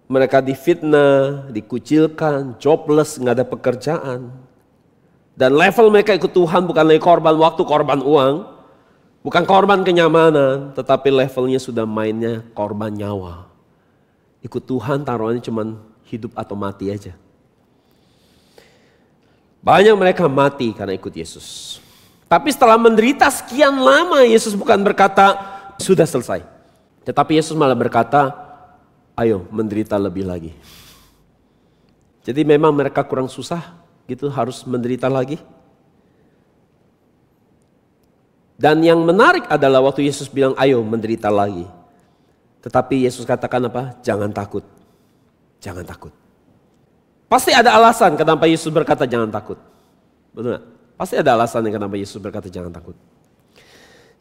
Speaker 1: Mereka difitnah, dikucilkan, jobless, nggak ada pekerjaan. Dan level mereka ikut Tuhan bukan lagi korban waktu, korban uang. Bukan korban kenyamanan, tetapi levelnya sudah mainnya korban nyawa. Ikut Tuhan taruhannya cuma hidup atau mati aja. Banyak mereka mati karena ikut Yesus. Tapi setelah menderita sekian lama, Yesus bukan berkata, sudah selesai. Tetapi Yesus malah berkata, ayo menderita lebih lagi. Jadi memang mereka kurang susah gitu, harus menderita lagi. Dan yang menarik adalah waktu Yesus bilang ayo menderita lagi. Tetapi Yesus katakan apa? Jangan takut. Jangan takut. Pasti ada alasan kenapa Yesus berkata jangan takut. Betul gak? Pasti ada alasan kenapa Yesus berkata jangan takut.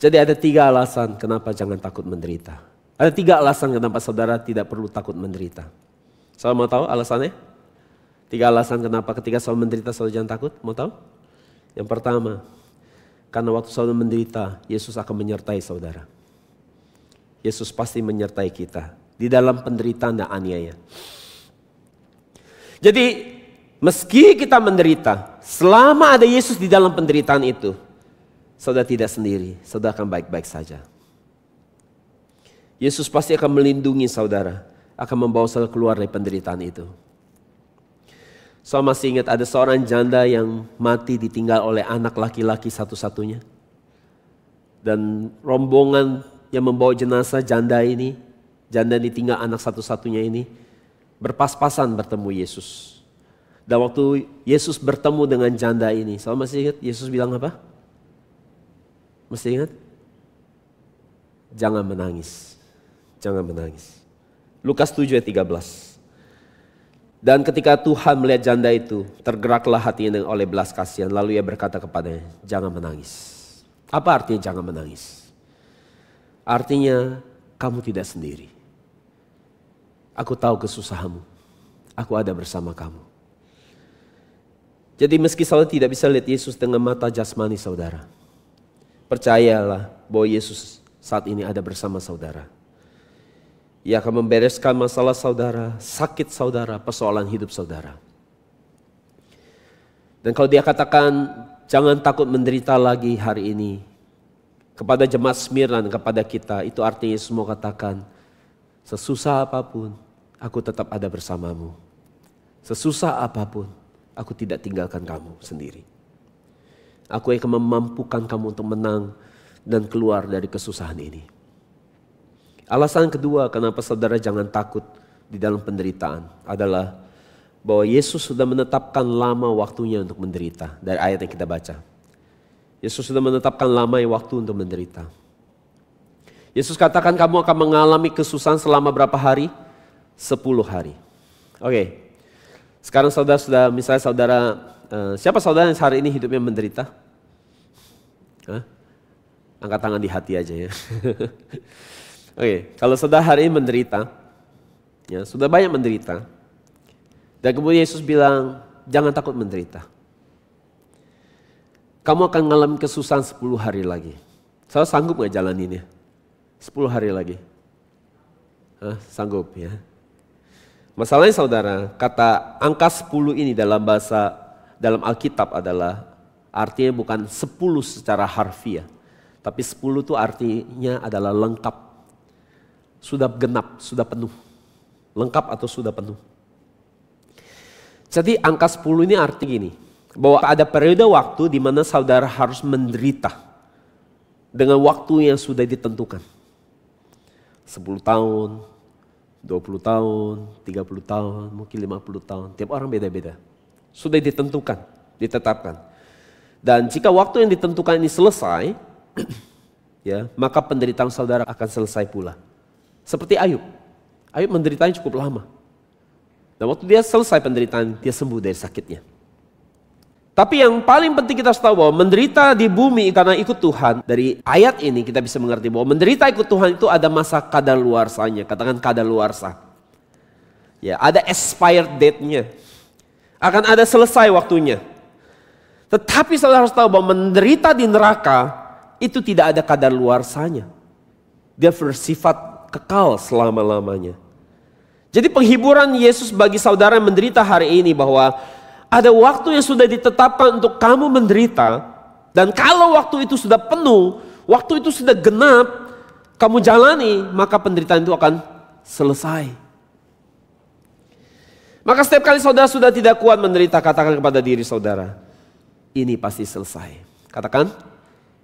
Speaker 1: Jadi ada 3 alasan kenapa jangan takut menderita. Ada 3 alasan kenapa saudara tidak perlu takut menderita. Saudara mau tahu alasannya? 3 alasan kenapa ketika saudara menderita saudara jangan takut? Mau tahu? Yang pertama, karena waktu saudara menderita, Yesus akan menyertai saudara. Yesus pasti menyertai kita di dalam penderitaan dan aniaya. Jadi meski kita menderita, selama ada Yesus di dalam penderitaan itu, saudara tidak sendiri, saudara akan baik-baik saja. Yesus pasti akan melindungi saudara, akan membawa saudara keluar dari penderitaan itu. Saya masih ingat ada seorang janda yang mati ditinggal oleh anak laki-laki satu-satunya. Dan rombongan yang membawa jenazah janda ditinggal anak satu-satunya ini, berpas-pasan bertemu Yesus. Dan waktu Yesus bertemu dengan janda ini, saya masih ingat Yesus bilang apa? Masih ingat? Jangan menangis. Jangan menangis. Lukas 7 ayat 13. Dan ketika Tuhan melihat janda itu, tergeraklah hatinya oleh belas kasihan. Lalu ia berkata kepadanya, jangan menangis. Apa artinya jangan menangis? Artinya kamu tidak sendiri. Aku tahu kesusahanmu. Aku ada bersama kamu. Jadi meski saudara tidak bisa lihat Yesus dengan mata jasmani saudara, percayalah bahwa Yesus saat ini ada bersama saudara. Ia akan membereskan masalah saudara, sakit saudara, persoalan hidup saudara. Dan kalau dia katakan, jangan takut menderita lagi hari ini. Kepada jemaat Smyrna dan kepada kita, itu artinya Yesus mau katakan, sesusah apapun, aku tetap ada bersamamu. Sesusah apapun, aku tidak tinggalkan kamu sendiri. Aku akan memampukan kamu untuk menang dan keluar dari kesusahan ini. Alasan kedua kenapa saudara jangan takut di dalam penderitaan adalah bahwa Yesus sudah menetapkan lama waktunya untuk menderita. Dari ayat yang kita baca. Yesus sudah menetapkan lama waktu untuk menderita. Yesus katakan kamu akan mengalami kesusahan selama berapa hari? 10 hari. Oke. Sekarang saudara sudah, misalnya saudara, siapa saudara yang hari ini hidupnya menderita? Hah? Angkat tangan di hati aja ya. Oke, kalau saudara hari ini menderita, ya sudah banyak menderita, dan kemudian Yesus bilang, jangan takut menderita. Kamu akan mengalami kesusahan 10 hari lagi. Saudara sanggup gak jalaninnya? 10 hari lagi? Hah, sanggup ya. Masalahnya saudara, kata angka 10 ini dalam Alkitab adalah artinya bukan 10 secara harfiah, tapi 10 itu artinya adalah lengkap. Sudah genap, sudah penuh. Lengkap atau sudah penuh. Jadi angka 10 ini arti gini, bahwa ada periode waktu di mana saudara harus menderita dengan waktu yang sudah ditentukan. 10 tahun, 20 tahun, 30 tahun, mungkin 50 tahun. Tiap orang beda-beda. Sudah ditentukan, ditetapkan. Dan jika waktu yang ditentukan ini selesai, ya, maka penderitaan saudara akan selesai pula. Seperti Ayub. Ayub menderitanya cukup lama. Dan waktu dia selesai penderitaan, dia sembuh dari sakitnya. Tapi yang paling penting kita harus tahu bahwa menderita di bumi karena ikut Tuhan. Dari ayat ini kita bisa mengerti bahwa menderita ikut Tuhan itu ada masa kadaluarsanya. Katakan kadaluarsa. Ya, ada expired date-nya. Akan ada selesai waktunya. Tetapi saudara harus tahu bahwa menderita di neraka itu tidak ada kadaluarsanya. Dia bersifat kekal selama-lamanya. Jadi penghiburan Yesus bagi saudara yang menderita hari ini bahwa ada waktu yang sudah ditetapkan untuk kamu menderita. Dan kalau waktu itu sudah penuh, waktu itu sudah genap, kamu jalani, maka penderitaan itu akan selesai. Maka setiap kali saudara sudah tidak kuat menderita, katakan kepada diri saudara, ini pasti selesai. Katakan,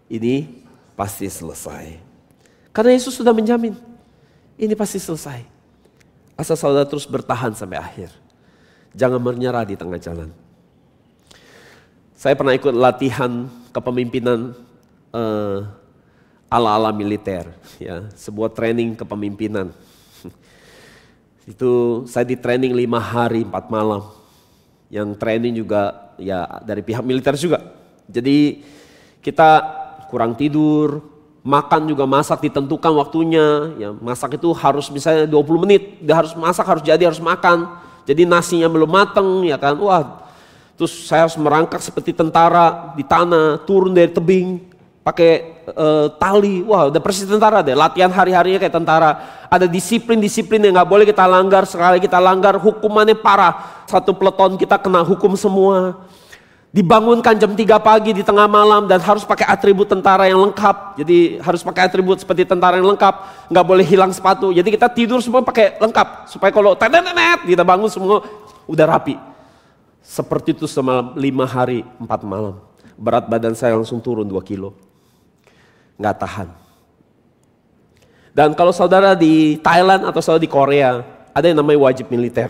Speaker 1: ini pasti selesai. Karena Yesus sudah menjamin, ini pasti selesai. Asal saudara terus bertahan sampai akhir. Jangan menyerah di tengah jalan. Saya pernah ikut latihan kepemimpinan ala-ala militer. Ya, sebuah training kepemimpinan. Itu saya di training 5 hari 4 malam. Yang training juga ya dari pihak militer juga. Jadi kita kurang tidur. Makan juga masak ditentukan waktunya. Ya, masak itu harus misalnya 20 menit. Dia harus masak, harus makan. Jadi nasinya belum mateng ya kan. Wah, terus saya harus merangkak seperti tentara di tanah. Turun dari tebing. Pakai tali. Wah, udah persis tentara deh. Latihan hari-harinya kayak tentara. Ada disiplin-disiplin yang gak boleh kita langgar. Sekali kita langgar hukumannya parah. Satu peleton kita kena hukum semua. Dibangunkan jam 3 pagi di tengah malam dan harus pakai atribut tentara yang lengkap. Jadi harus pakai atribut seperti tentara yang lengkap. Nggak boleh hilang sepatu. Jadi kita tidur semua pakai lengkap. Supaya kalau tenet kita bangun semua udah rapi. Seperti itu selama 5 hari 4 malam. Berat badan saya langsung turun 2 kilo. Nggak tahan. Dan kalau saudara di Thailand atau saudara di Korea, ada yang namanya wajib militer.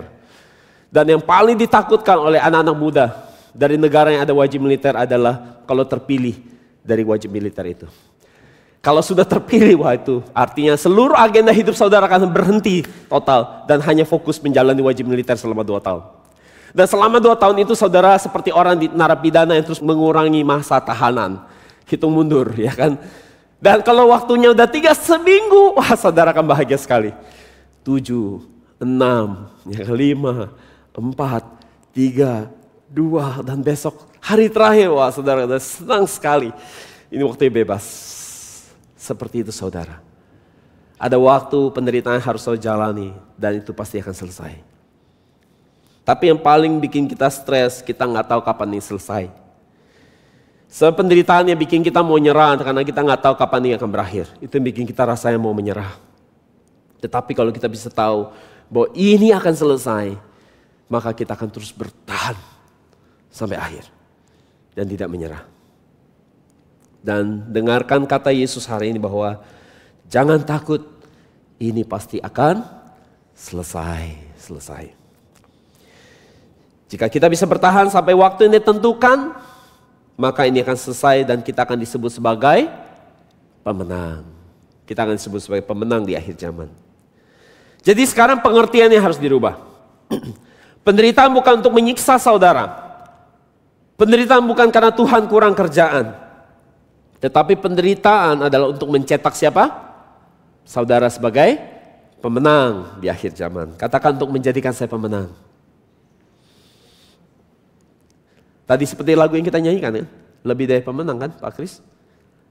Speaker 1: Dan yang paling ditakutkan oleh anak-anak muda dari negara yang ada wajib militer adalah kalau terpilih dari wajib militer itu. Kalau sudah terpilih, wah itu artinya seluruh agenda hidup saudara akan berhenti total dan hanya fokus menjalani wajib militer selama 2 tahun. Dan selama 2 tahun itu saudara seperti orang di narapidana yang terus mengurangi masa tahanan. Hitung mundur ya kan. Dan kalau waktunya udah 3 seminggu, wah saudara akan bahagia sekali. 7, 6, 5, 4, 3, 2 dan besok hari terakhir, wah saudara udah senang sekali. Ini waktunya bebas. Seperti itu saudara. Ada waktu penderitaan harus saudara jalani dan itu pasti akan selesai. Tapi yang paling bikin kita stres, kita nggak tahu kapan ini selesai. Penderitaan yang bikin kita mau nyerah karena kita nggak tahu kapan ini akan berakhir. Itu yang bikin kita rasanya mau menyerah. Tetapi kalau kita bisa tahu bahwa ini akan selesai, maka kita akan terus bertahan sampai akhir dan tidak menyerah. Dan dengarkan kata Yesus hari ini bahwa jangan takut, ini pasti akan selesai. Jika kita bisa bertahan sampai waktu yang ditentukan, maka ini akan selesai dan kita akan disebut sebagai pemenang. Kita akan disebut sebagai pemenang di akhir zaman. Jadi sekarang pengertiannya harus dirubah. Penderitaan bukan untuk menyiksa saudara. Penderitaan bukan karena Tuhan kurang kerjaan. Tetapi penderitaan adalah untuk mencetak siapa? Saudara sebagai pemenang di akhir zaman. Katakan untuk menjadikan saya pemenang. Tadi seperti lagu yang kita nyanyikan ya. Lebih dari pemenang kan Pak Kris?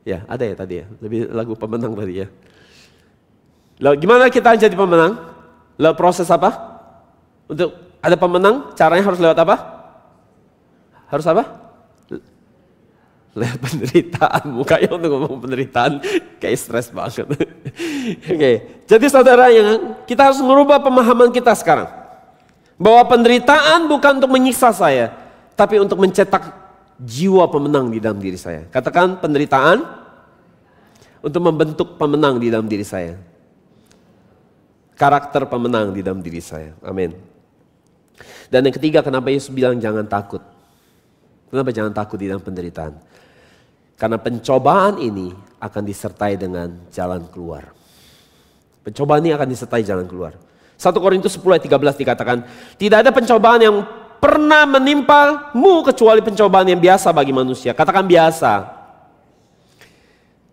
Speaker 1: Ya ada ya tadi ya. Lebih lagu pemenang tadi ya. Lalu gimana kita jadi pemenang? Lalu proses apa? Untuk ada pemenang caranya harus lewat apa? Harus apa? Lihat penderitaan. Mukanya untuk ngomong penderitaan kayak stres banget. Oke. Jadi saudara, yang kita harus merubah pemahaman kita sekarang. Bahwa penderitaan bukan untuk menyiksa saya, tapi untuk mencetak jiwa pemenang di dalam diri saya. Katakan penderitaan untuk membentuk pemenang di dalam diri saya. Karakter pemenang di dalam diri saya. Amin. Dan yang ketiga, kenapa Yesus bilang jangan takut? Kenapa jangan takut di dalam penderitaan? Karena pencobaan ini akan disertai dengan jalan keluar. Pencobaan ini akan disertai jalan keluar. 1 Korintus 10 ayat 13 dikatakan, tidak ada pencobaan yang pernah menimpamu kecuali pencobaan yang biasa bagi manusia. Katakan biasa.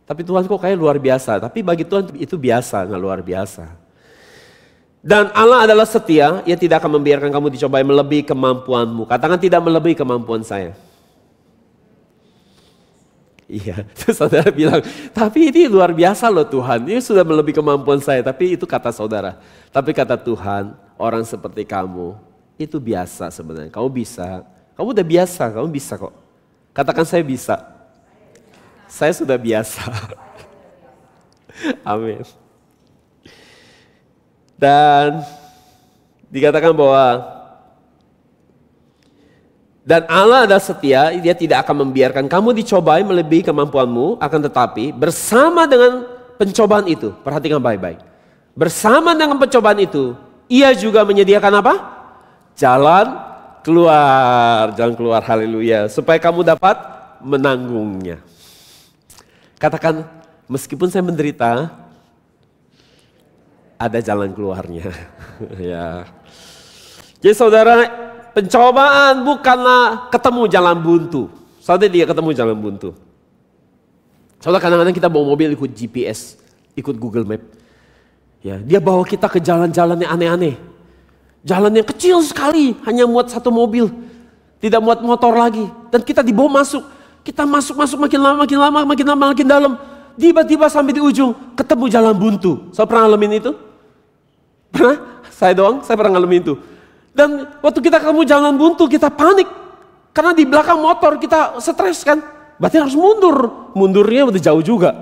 Speaker 1: Tapi Tuhan kok kayak luar biasa. Tapi bagi Tuhan itu biasa, nggak luar biasa. Dan Allah adalah setia, Ia tidak akan membiarkan kamu dicobai melebihi kemampuanmu. Katakan tidak melebihi kemampuan saya. Iya, terus saudara bilang, tapi ini luar biasa loh Tuhan, ini sudah melebihi kemampuan saya. Tapi itu kata saudara. Tapi kata Tuhan, orang seperti kamu, itu biasa sebenarnya. Kamu bisa, kamu udah biasa, kamu bisa kok. Katakan saya bisa. Saya sudah biasa. Amin. Dan dikatakan bahwa dan Allah adalah setia, Dia tidak akan membiarkan kamu dicobai melebihi kemampuanmu, akan tetapi bersama dengan pencobaan itu, perhatikan baik-baik. Bersama dengan pencobaan itu, Ia juga menyediakan apa? Jalan keluar, haleluya, supaya kamu dapat menanggungnya. Katakan, meskipun saya menderita, ada jalan keluarnya. Ya. Jadi saudara, pencobaan bukanlah ketemu jalan buntu. Saudara dia ketemu jalan buntu. Saudara kadang-kadang kita bawa mobil ikut GPS, ikut Google Map. Ya, dia bawa kita ke jalan-jalan yang aneh-aneh. Jalan yang kecil sekali, hanya muat satu mobil. Tidak muat motor lagi. Dan kita dibawa masuk. Kita masuk makin lama, makin dalam. Tiba-tiba sampai di ujung, ketemu jalan buntu. Saya pernah ngalamin itu? Pernah? Saya doang, saya pernah ngalamin itu. Dan waktu kita ketemu jalan buntu, kita panik. Karena di belakang motor kita stres kan. Berarti harus mundur. Mundurnya udah jauh juga.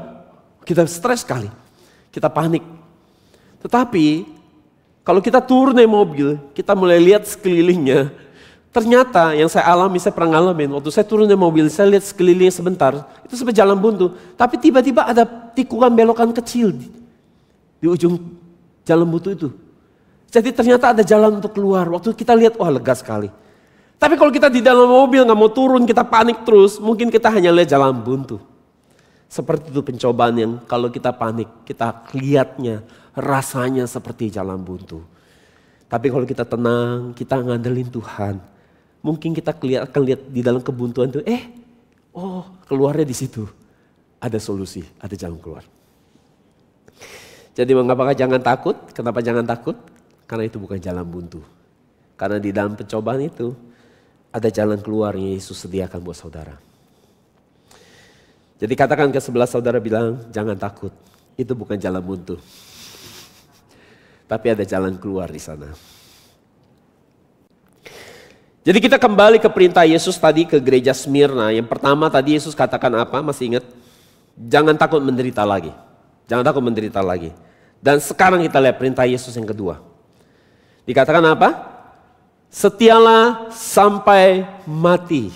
Speaker 1: Kita stres sekali. Kita panik. Tetapi, kalau kita turun dari mobil, kita mulai lihat sekelilingnya. Ternyata yang saya alami, saya pernah ngalamin. Waktu saya turun dari mobil, saya lihat sekelilingnya sebentar. Itu seperti jalan buntu. Tapi tiba-tiba ada tikungan belokan kecil di ujung jalan buntu itu. Jadi ternyata ada jalan untuk keluar. Waktu kita lihat, wah lega sekali. Tapi kalau kita di dalam mobil nggak mau turun, kita panik terus, mungkin kita hanya lihat jalan buntu. Seperti itu pencobaan yang kalau kita panik, kita lihatnya, rasanya seperti jalan buntu. Tapi kalau kita tenang, kita ngandelin Tuhan, mungkin kita akan lihat di dalam kebuntuan itu, keluarnya di situ. Ada solusi, ada jalan keluar. Jadi mengapa jangan takut? Kenapa jangan takut? Karena itu bukan jalan buntu. Karena di dalam pencobaan itu ada jalan keluar yang Yesus sediakan buat saudara. Jadi katakan ke sebelah saudara, bilang jangan takut. Itu bukan jalan buntu. Tapi ada jalan keluar di sana. Jadi kita kembali ke perintah Yesus tadi ke gereja Smyrna. Yang pertama tadi Yesus katakan apa? Masih ingat? Jangan takut menderita lagi. Jangan takut menderita lagi. Dan sekarang kita lihat perintah Yesus yang kedua. Dikatakan apa? Setialah sampai mati.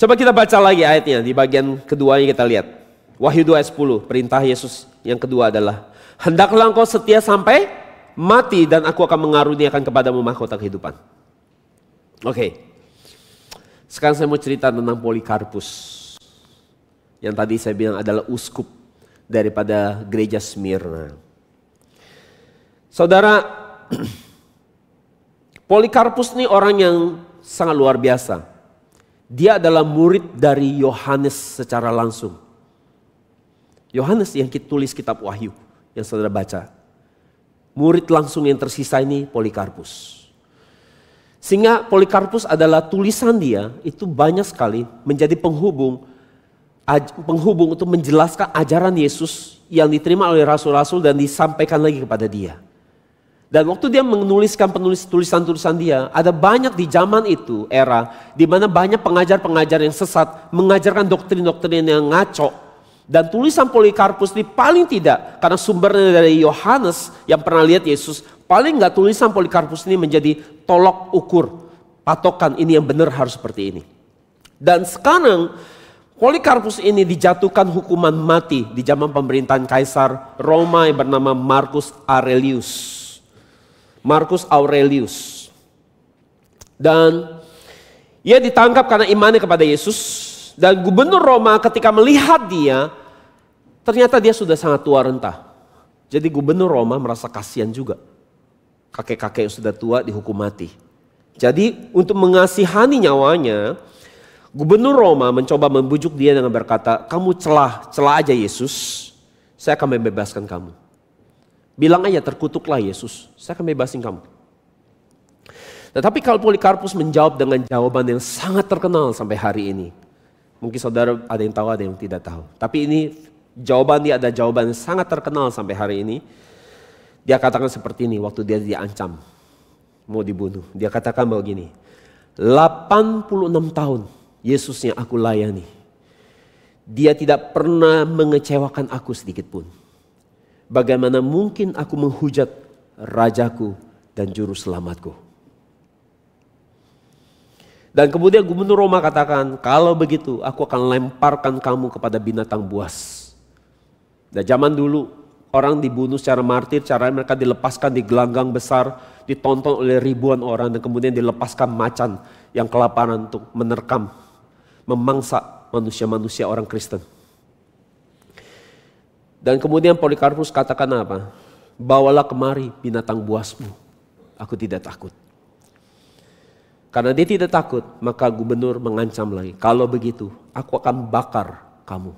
Speaker 1: Coba kita baca lagi ayatnya di bagian keduanya kita lihat. Wahyu 2 ayat 10, perintah Yesus yang kedua adalah, hendaklah engkau setia sampai mati dan aku akan mengaruniakan kepadamu mahkota kehidupan. Oke. Sekarang saya mau cerita tentang Polikarpus. Yang tadi saya bilang adalah uskup daripada gereja Smyrna. Saudara, Polikarpus ini orang yang sangat luar biasa. Dia adalah murid dari Yohanes secara langsung. Yohanes yang tulis kitab Wahyu yang saudara baca. Murid langsung yang tersisa ini Polikarpus. Sehingga Polikarpus adalah tulisan dia itu banyak sekali menjadi penghubung untuk menjelaskan ajaran Yesus yang diterima oleh rasul-rasul dan disampaikan lagi kepada dia. Dan waktu dia menuliskan tulisan-tulisan dia, ada banyak di zaman itu, era, di mana banyak pengajar-pengajar yang sesat, mengajarkan doktrin-doktrin yang ngaco. Dan tulisan Polikarpus ini paling tidak, karena sumbernya dari Yohanes yang pernah lihat Yesus, paling enggak tulisan Polikarpus ini menjadi tolok ukur, patokan ini yang benar harus seperti ini. Dan sekarang, Polikarpus ini dijatuhkan hukuman mati di zaman pemerintahan Kaisar Roma yang bernama Marcus Aurelius. Dan ia ditangkap karena imannya kepada Yesus. Dan gubernur Roma ketika melihat dia, ternyata dia sudah sangat tua renta. Jadi gubernur Roma merasa kasihan juga. Kakek-kakek yang sudah tua dihukum mati. Jadi untuk mengasihani nyawanya, gubernur Roma mencoba membujuk dia dengan berkata, kamu celah aja Yesus, saya akan membebaskan kamu. Bilang aja terkutuklah Yesus, saya akan bebasin kamu. Tetapi kalau Polikarpus menjawab dengan jawaban yang sangat terkenal sampai hari ini. Mungkin saudara ada yang tahu, ada yang tidak tahu. Tapi ini jawaban dia ada jawaban yang sangat terkenal sampai hari ini. Dia katakan seperti ini waktu dia diancam, mau dibunuh. Dia katakan begini, 86 tahun Yesus yang aku layani, dia tidak pernah mengecewakan aku sedikit pun. Bagaimana mungkin aku menghujat Rajaku dan Juru Selamatku? Dan kemudian gubernur Roma katakan, kalau begitu aku akan lemparkan kamu kepada binatang buas. Dan zaman dulu orang dibunuh secara martir, caranya mereka dilepaskan di gelanggang besar, ditonton oleh ribuan orang dan kemudian dilepaskan macan yang kelaparan untuk menerkam, memangsa manusia-manusia orang Kristen. Dan kemudian Polikarpus katakan apa? Bawalah kemari binatang buasmu, aku tidak takut. Karena dia tidak takut, maka gubernur mengancam lagi. Kalau begitu, aku akan bakar kamu.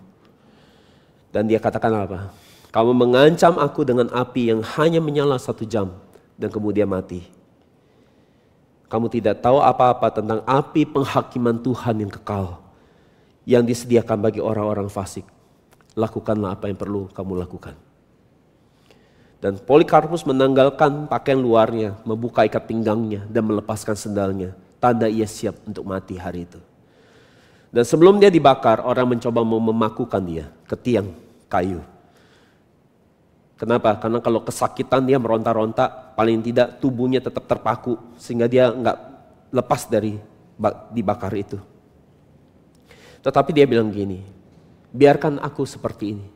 Speaker 1: Dan dia katakan apa? Kamu mengancam aku dengan api yang hanya menyala 1 jam dan kemudian mati. Kamu tidak tahu apa-apa tentang api penghakiman Tuhan yang kekal, yang disediakan bagi orang-orang fasik. Lakukanlah apa yang perlu kamu lakukan. Dan Polikarpus menanggalkan pakaian luarnya, membuka ikat pinggangnya dan melepaskan sendalnya. Tanda ia siap untuk mati hari itu. Dan sebelum dia dibakar, orang mencoba memakukan dia ke tiang kayu. Kenapa? Karena kalau kesakitan dia meronta-ronta, paling tidak tubuhnya tetap terpaku sehingga dia nggak lepas dari dibakar itu. Tetapi dia bilang gini, biarkan aku seperti ini.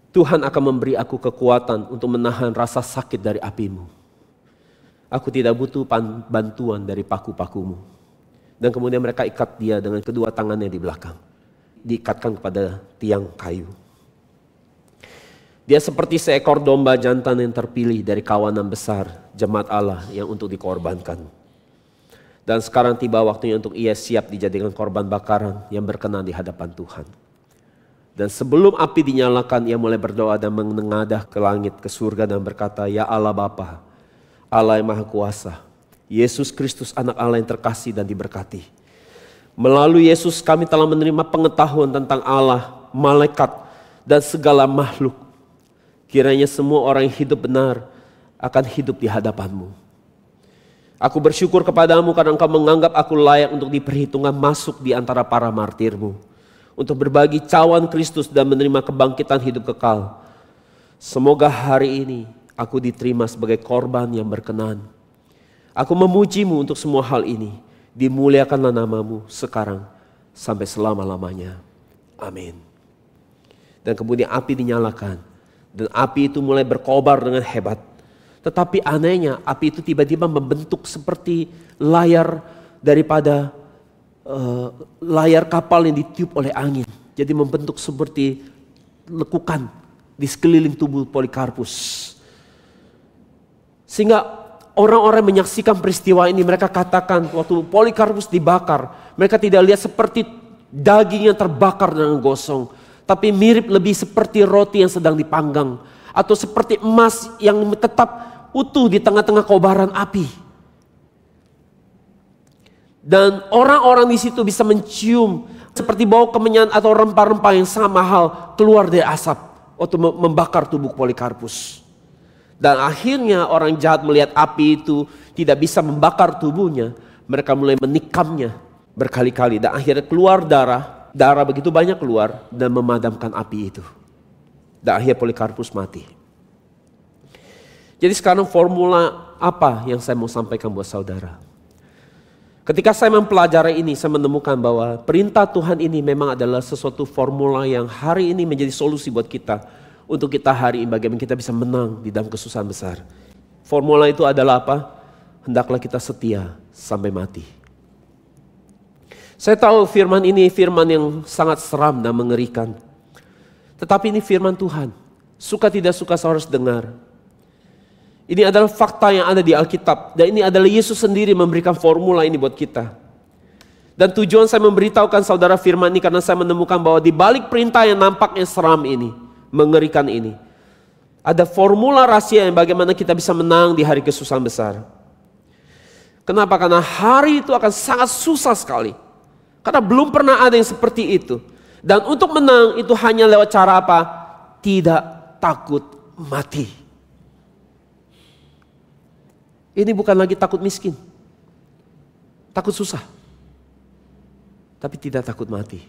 Speaker 1: Tuhan akan memberi aku kekuatan untuk menahan rasa sakit dari apimu. Aku tidak butuh bantuan dari paku-pakumu. Dan kemudian mereka ikat dia dengan kedua tangannya di belakang. Diikatkan kepada tiang kayu. Dia seperti seekor domba jantan yang terpilih dari kawanan besar jemaat Allah yang untuk dikorbankan. Dan sekarang tiba waktunya untuk ia siap dijadikan korban bakaran yang berkenan di hadapan Tuhan. Dan sebelum api dinyalakan, ia mulai berdoa dan menengadah ke langit, ke surga dan berkata, Ya Allah Bapa, Allah yang Maha Kuasa, Yesus Kristus anak Allah yang terkasih dan diberkati. Melalui Yesus kami telah menerima pengetahuan tentang Allah, malaikat, dan segala makhluk. Kiranya semua orang yang hidup benar akan hidup di hadapan-Mu. Aku bersyukur kepadamu karena Engkau menganggap aku layak untuk diperhitungkan masuk di antara para martir-Mu. Untuk berbagi cawan Kristus dan menerima kebangkitan hidup kekal. Semoga hari ini aku diterima sebagai korban yang berkenan. Aku memuji-Mu untuk semua hal ini. Dimuliakanlah nama-Mu sekarang sampai selama-lamanya. Amin. Dan kemudian api dinyalakan. Dan api itu mulai berkobar dengan hebat. Tetapi anehnya api itu tiba-tiba membentuk seperti layar daripada layar kapal yang ditiup oleh angin. Jadi membentuk seperti lekukan di sekeliling tubuh Polikarpus. Sehingga orang-orang menyaksikan peristiwa ini, mereka katakan waktu Polikarpus dibakar, mereka tidak lihat seperti daging yang terbakar dengan gosong, tapi mirip lebih seperti roti yang sedang dipanggang, atau seperti emas yang tetap utuh di tengah-tengah kobaran api. Dan orang-orang di situ bisa mencium seperti bau kemenyan atau rempah-rempah yang sangat mahal keluar dari asap waktu membakar tubuh Polikarpus. Dan akhirnya orang jahat melihat api itu tidak bisa membakar tubuhnya, mereka mulai menikamnya berkali-kali dan akhirnya keluar darah begitu banyak keluar dan memadamkan api itu. Dan akhirnya Polikarpus mati. Jadi sekarang formula apa yang saya mau sampaikan buat saudara? Ketika saya mempelajari ini, saya menemukan bahwa perintah Tuhan ini memang adalah sesuatu formula yang hari ini menjadi solusi buat kita. Untuk kita hari ini bagaimana kita bisa menang di dalam kesusahan besar. Formula itu adalah apa? Hendaklah kita setia sampai mati. Saya tahu firman ini firman yang sangat seram dan mengerikan. Tetapi ini firman Tuhan. Suka tidak suka saudara harus dengar. Ini adalah fakta yang ada di Alkitab. Dan ini adalah Yesus sendiri memberikan formula ini buat kita. Dan tujuan saya memberitahukan saudara firman ini karena saya menemukan bahwa di balik perintah yang nampaknya seram ini, mengerikan ini, ada formula rahasia yang bagaimana kita bisa menang di hari kesusahan besar. Kenapa? Karena hari itu akan sangat susah sekali. Karena belum pernah ada yang seperti itu. Dan untuk menang itu hanya lewat cara apa? Tidak takut mati. Ini bukan lagi takut miskin. Takut susah. Tapi tidak takut mati.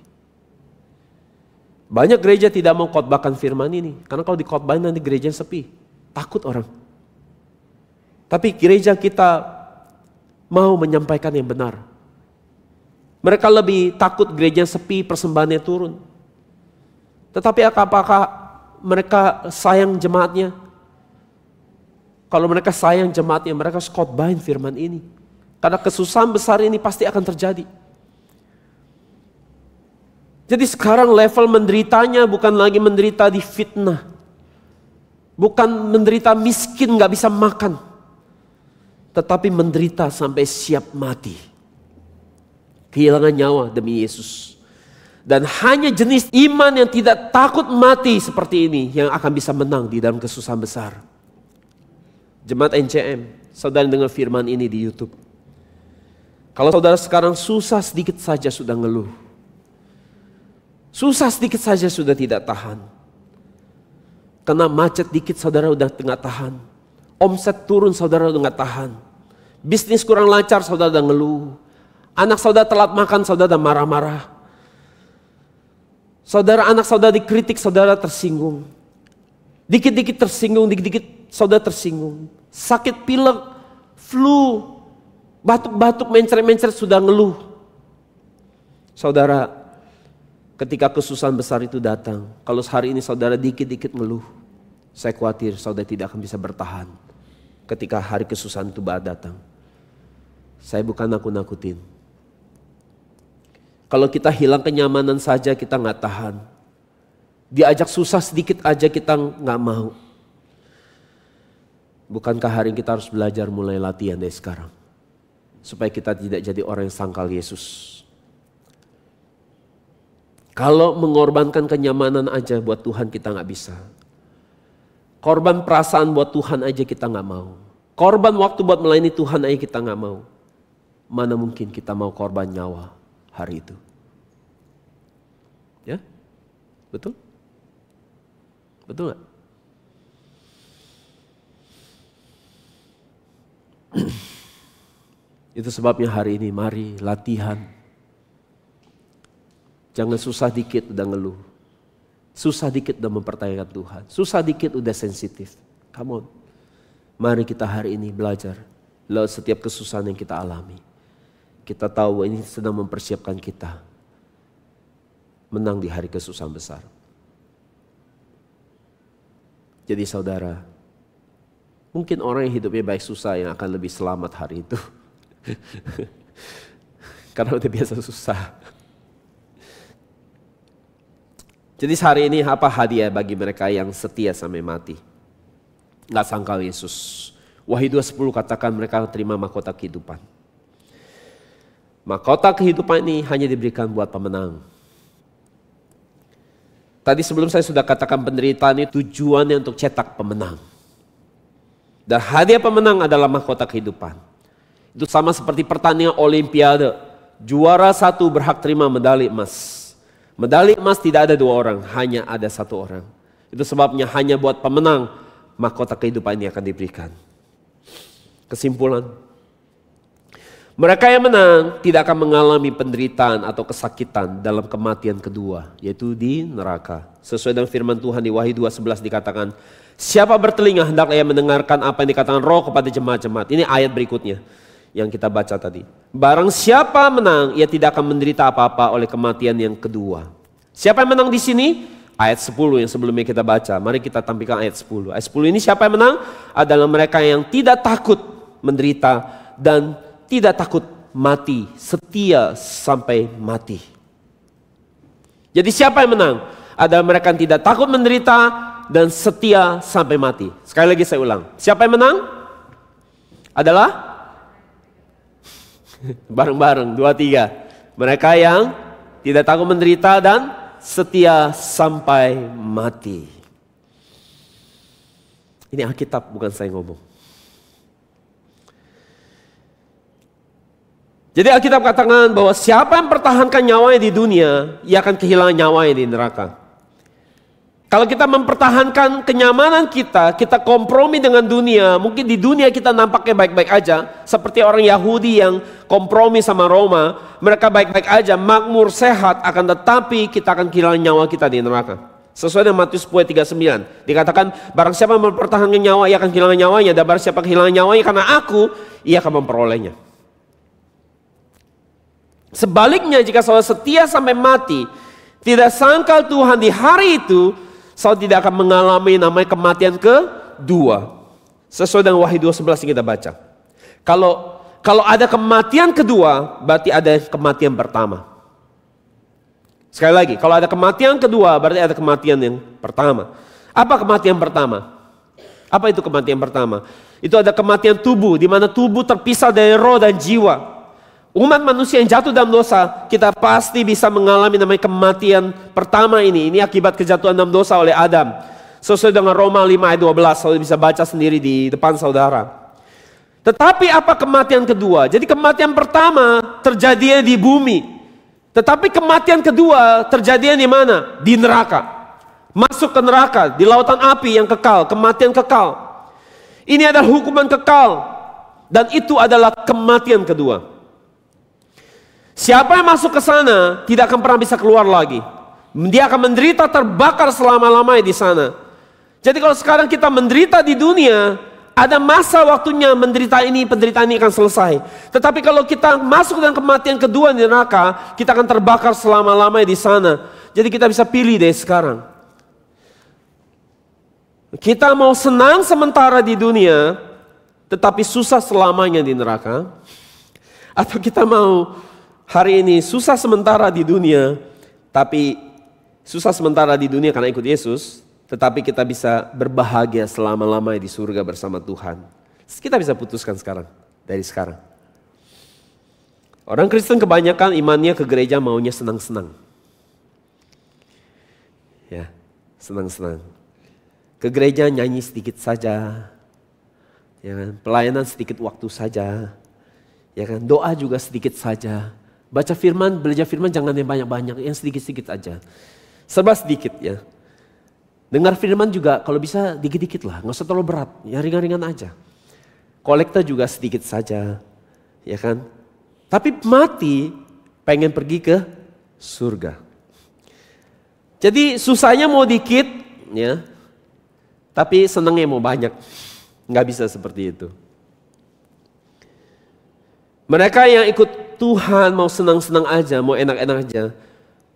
Speaker 1: Banyak gereja tidak mau khotbahkan firman ini. Karena kalau dikhotbahin nanti gereja sepi. Takut orang. Tapi gereja kita mau menyampaikan yang benar. Mereka lebih takut gereja sepi, persembahannya turun. Tetapi apakah mereka sayang jemaatnya? Kalau mereka sayang jemaatnya, mereka harus khotbahin firman ini. Karena kesusahan besar ini pasti akan terjadi. Jadi sekarang level menderitanya bukan lagi menderita di fitnah. Bukan menderita miskin gak bisa makan. Tetapi menderita sampai siap mati. Kehilangan nyawa demi Yesus. Dan hanya jenis iman yang tidak takut mati seperti ini yang akan bisa menang di dalam kesusahan besar. Jemaat NCM, saudara dengar firman ini di YouTube. Kalau saudara sekarang susah sedikit saja sudah ngeluh. Susah sedikit saja sudah tidak tahan. Kena macet dikit saudara udah tengah tahan. Omset turun saudara udah gak tahan. Bisnis kurang lancar saudara udah ngeluh. Anak saudara telat makan saudara udah marah-marah. Saudara anak saudara dikritik saudara tersinggung. Dikit-dikit tersinggung, dikit-dikit saudara tersinggung. Sakit pilek, flu, batuk-batuk, mencret-mencret sudah ngeluh. Saudara, ketika kesusahan besar itu datang, kalau hari ini saudara dikit-dikit ngeluh, saya khawatir saudara tidak akan bisa bertahan ketika hari kesusahan itu datang. Saya bukan nakut-nakutin. Kalau kita hilang kenyamanan saja kita nggak tahan. Diajak susah sedikit aja kita nggak mau. Bukankah hari ini kita harus belajar mulai latihan dari sekarang. Supaya kita tidak jadi orang yang sangkal Yesus. Kalau mengorbankan kenyamanan aja buat Tuhan kita nggak bisa. Korban perasaan buat Tuhan aja kita nggak mau. Korban waktu buat melayani Tuhan aja kita nggak mau. Mana mungkin kita mau korban nyawa hari itu? Ya, betul? Betul nggak? Itu sebabnya hari ini mari latihan. Jangan susah dikit udah ngeluh. Susah dikit udah mempertanyakan Tuhan. Susah dikit udah sensitif. Come on. Mari kita hari ini belajar. Lewat setiap kesusahan yang kita alami. Kita tahu ini sedang mempersiapkan kita. Menang di hari kesusahan besar. Jadi saudara. Mungkin orang yang hidupnya baik susah yang akan lebih selamat hari itu. Karena udah biasa susah. Jadi hari ini apa hadiah bagi mereka yang setia sampai mati? Gak sangkal Yesus. Wahyu 2:10 katakan mereka terima mahkota kehidupan. Mahkota kehidupan ini hanya diberikan buat pemenang. Tadi sebelum saya sudah katakan penderitaan itu tujuannya untuk cetak pemenang. Dan hadiah pemenang adalah mahkota kehidupan. Itu sama seperti pertandingan olimpiade. Juara satu berhak terima medali emas. Medali emas tidak ada 2 orang, hanya ada 1 orang. Itu sebabnya hanya buat pemenang mahkota kehidupan ini akan diberikan. Kesimpulan. Mereka yang menang tidak akan mengalami penderitaan atau kesakitan dalam kematian kedua, yaitu di neraka. Sesuai dengan firman Tuhan di Wahyu 2:11 dikatakan, siapa bertelinga hendaklah ia mendengarkan apa yang dikatakan Roh kepada jemaat-jemaat. Ini ayat berikutnya yang kita baca tadi. Barang siapa menang, ia tidak akan menderita apa-apa oleh kematian yang kedua. Siapa yang menang di sini? Ayat 10 yang sebelumnya kita baca. Mari kita tampilkan ayat 10. Ayat 10 ini siapa yang menang? Adalah mereka yang tidak takut menderita dan tidak takut mati, setia sampai mati. Jadi siapa yang menang? Adalah mereka yang tidak takut menderita dan setia sampai mati. Sekali lagi saya ulang. Siapa yang menang? Adalah bareng-bareng, 2, 3. Mereka yang tidak takut menderita dan setia sampai mati. Ini Alkitab, bukan saya ngomong. Jadi Alkitab katakan bahwa siapa yang mempertahankan nyawanya di dunia, ia akan kehilangan nyawanya di neraka. Kalau kita mempertahankan kenyamanan kita kompromi dengan dunia, mungkin di dunia kita nampaknya baik-baik aja. Seperti orang Yahudi yang kompromi sama Roma, mereka baik-baik aja, makmur, sehat, akan tetapi kita akan kehilangan nyawa kita di neraka. Sesuai dengan Matius 10:39, dikatakan barang siapa mempertahankan nyawa, ia akan kehilangan nyawanya, dan barang siapa kehilangan nyawanya karena aku, ia akan memperolehnya. Sebaliknya jika saudara setia sampai mati, tidak sangkal Tuhan di hari itu, saudara tidak akan mengalami namanya kematian kedua. Sesuai dengan Wahyu 2:11 yang kita baca. Kalau ada kematian kedua, berarti ada kematian pertama. Sekali lagi, kalau ada kematian kedua, berarti ada kematian yang pertama. Apa kematian pertama? Apa itu kematian pertama? Itu ada kematian tubuh, di mana tubuh terpisah dari roh dan jiwa. Umat manusia yang jatuh dalam dosa, kita pasti bisa mengalami namanya kematian pertama ini. Ini akibat kejatuhan dalam dosa oleh Adam. Sesuai dengan Roma 5:12, saudara bisa baca sendiri di depan saudara. Tetapi apa kematian kedua? Jadi kematian pertama terjadi di bumi. Tetapi kematian kedua terjadi di mana? Di neraka. Masuk ke neraka, di lautan api yang kekal, kematian kekal. Ini adalah hukuman kekal. Dan itu adalah kematian kedua. Siapa yang masuk ke sana tidak akan pernah bisa keluar lagi. Dia akan menderita terbakar selama-lamanya di sana. Jadi kalau sekarang kita menderita di dunia, ada masa waktunya penderitaan ini akan selesai. Tetapi kalau kita masuk dengan kematian kedua di neraka, kita akan terbakar selama-lamanya di sana. Jadi kita bisa pilih dari sekarang. Kita mau senang sementara di dunia, tetapi susah selamanya di neraka. Atau kita mau hari ini susah sementara di dunia, tapi susah sementara di dunia karena ikut Yesus, tetapi kita bisa berbahagia selama-lamanya di surga bersama Tuhan. Kita bisa putuskan sekarang, dari sekarang. Orang Kristen kebanyakan imannya ke gereja maunya senang-senang. Ya, senang-senang. Ke gereja nyanyi sedikit saja, ya kan? Pelayanan sedikit waktu saja, ya kan? Doa juga sedikit saja. Baca firman, belajar firman jangan yang banyak-banyak, yang sedikit-sedikit aja. Serba sedikit ya. Dengar firman juga kalau bisa dikit-dikit lah, nggak usah terlalu berat, ya ringan-ringan aja. Kolekta juga sedikit saja, ya kan. Tapi mati pengen pergi ke surga. Jadi susahnya mau dikit, ya. Tapi senangnya mau banyak, nggak bisa seperti itu. Mereka yang ikut Tuhan mau senang-senang aja, mau enak-enak aja,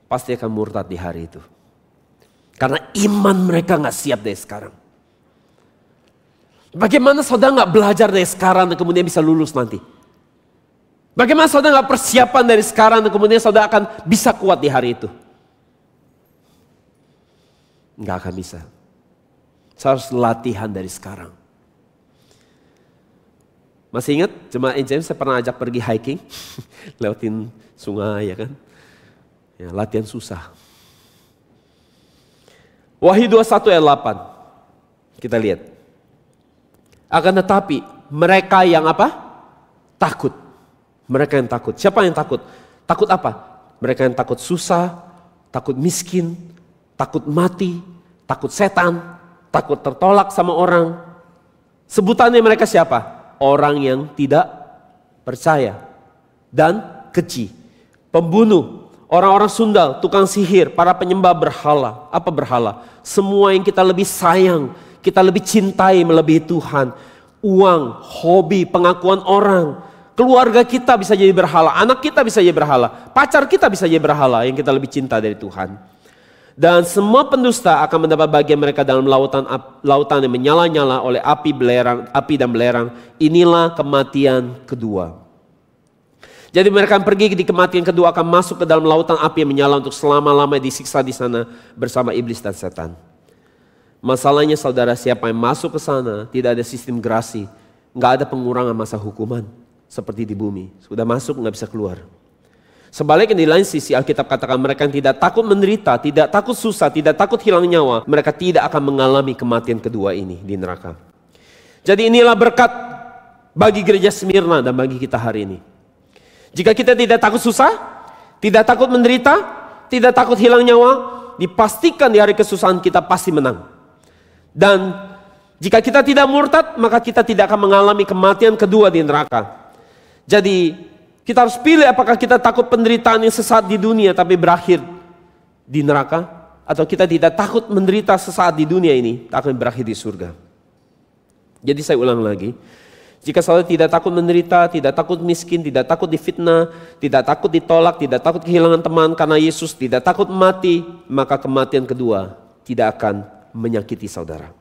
Speaker 1: pasti akan murtad di hari itu. Karena iman mereka gak siap dari sekarang. Bagaimana saudara gak belajar dari sekarang dan kemudian bisa lulus nanti? Bagaimana saudara gak persiapan dari sekarang dan kemudian saudara akan bisa kuat di hari itu? Gak akan bisa. Saya harus latihan dari sekarang. Masih ingat jemaat NCM saya pernah ajak pergi hiking, lewatin sungai ya kan. Ya, latihan susah. Wahyu 21 ayat 8. Kita lihat. Akan tetapi mereka yang apa? Takut. Mereka yang takut. Siapa yang takut? Takut apa? Mereka yang takut susah, takut miskin, takut mati, takut setan, takut tertolak sama orang. Sebutannya mereka siapa? Orang yang tidak percaya dan keji, pembunuh, orang-orang sundal, tukang sihir, para penyembah berhala. Apa berhala? Semua yang kita lebih sayang, kita lebih cintai melebihi Tuhan. Uang, hobi, pengakuan orang, keluarga kita bisa jadi berhala, anak kita bisa jadi berhala, pacar kita bisa jadi berhala yang kita lebih cinta dari Tuhan. Dan semua pendusta akan mendapat bagian mereka dalam lautan yang menyala-nyala oleh api dan belerang. Inilah kematian kedua. Jadi mereka yang pergi di kematian kedua akan masuk ke dalam lautan api yang menyala untuk selama-lamanya disiksa di sana bersama iblis dan setan. Masalahnya saudara, siapa yang masuk ke sana, tidak ada sistem grasi, nggak ada pengurangan masa hukuman seperti di bumi. Sudah masuk nggak bisa keluar. Sebaliknya di lain sisi Alkitab katakan mereka yang tidak takut menderita, tidak takut susah, tidak takut hilang nyawa, mereka tidak akan mengalami kematian kedua ini di neraka. Jadi inilah berkat bagi gereja Smyrna dan bagi kita hari ini. Jika kita tidak takut susah, tidak takut menderita, tidak takut hilang nyawa, dipastikan di hari kesusahan kita pasti menang. Dan jika kita tidak murtad, maka kita tidak akan mengalami kematian kedua di neraka. Jadi kita harus pilih apakah kita takut penderitaan yang sesaat di dunia tapi berakhir di neraka, atau kita tidak takut menderita sesaat di dunia ini tapi berakhir di surga. Jadi saya ulang lagi, jika saudara tidak takut menderita, tidak takut miskin, tidak takut difitnah, tidak takut ditolak, tidak takut kehilangan teman karena Yesus, tidak takut mati, maka kematian kedua tidak akan menyakiti saudara.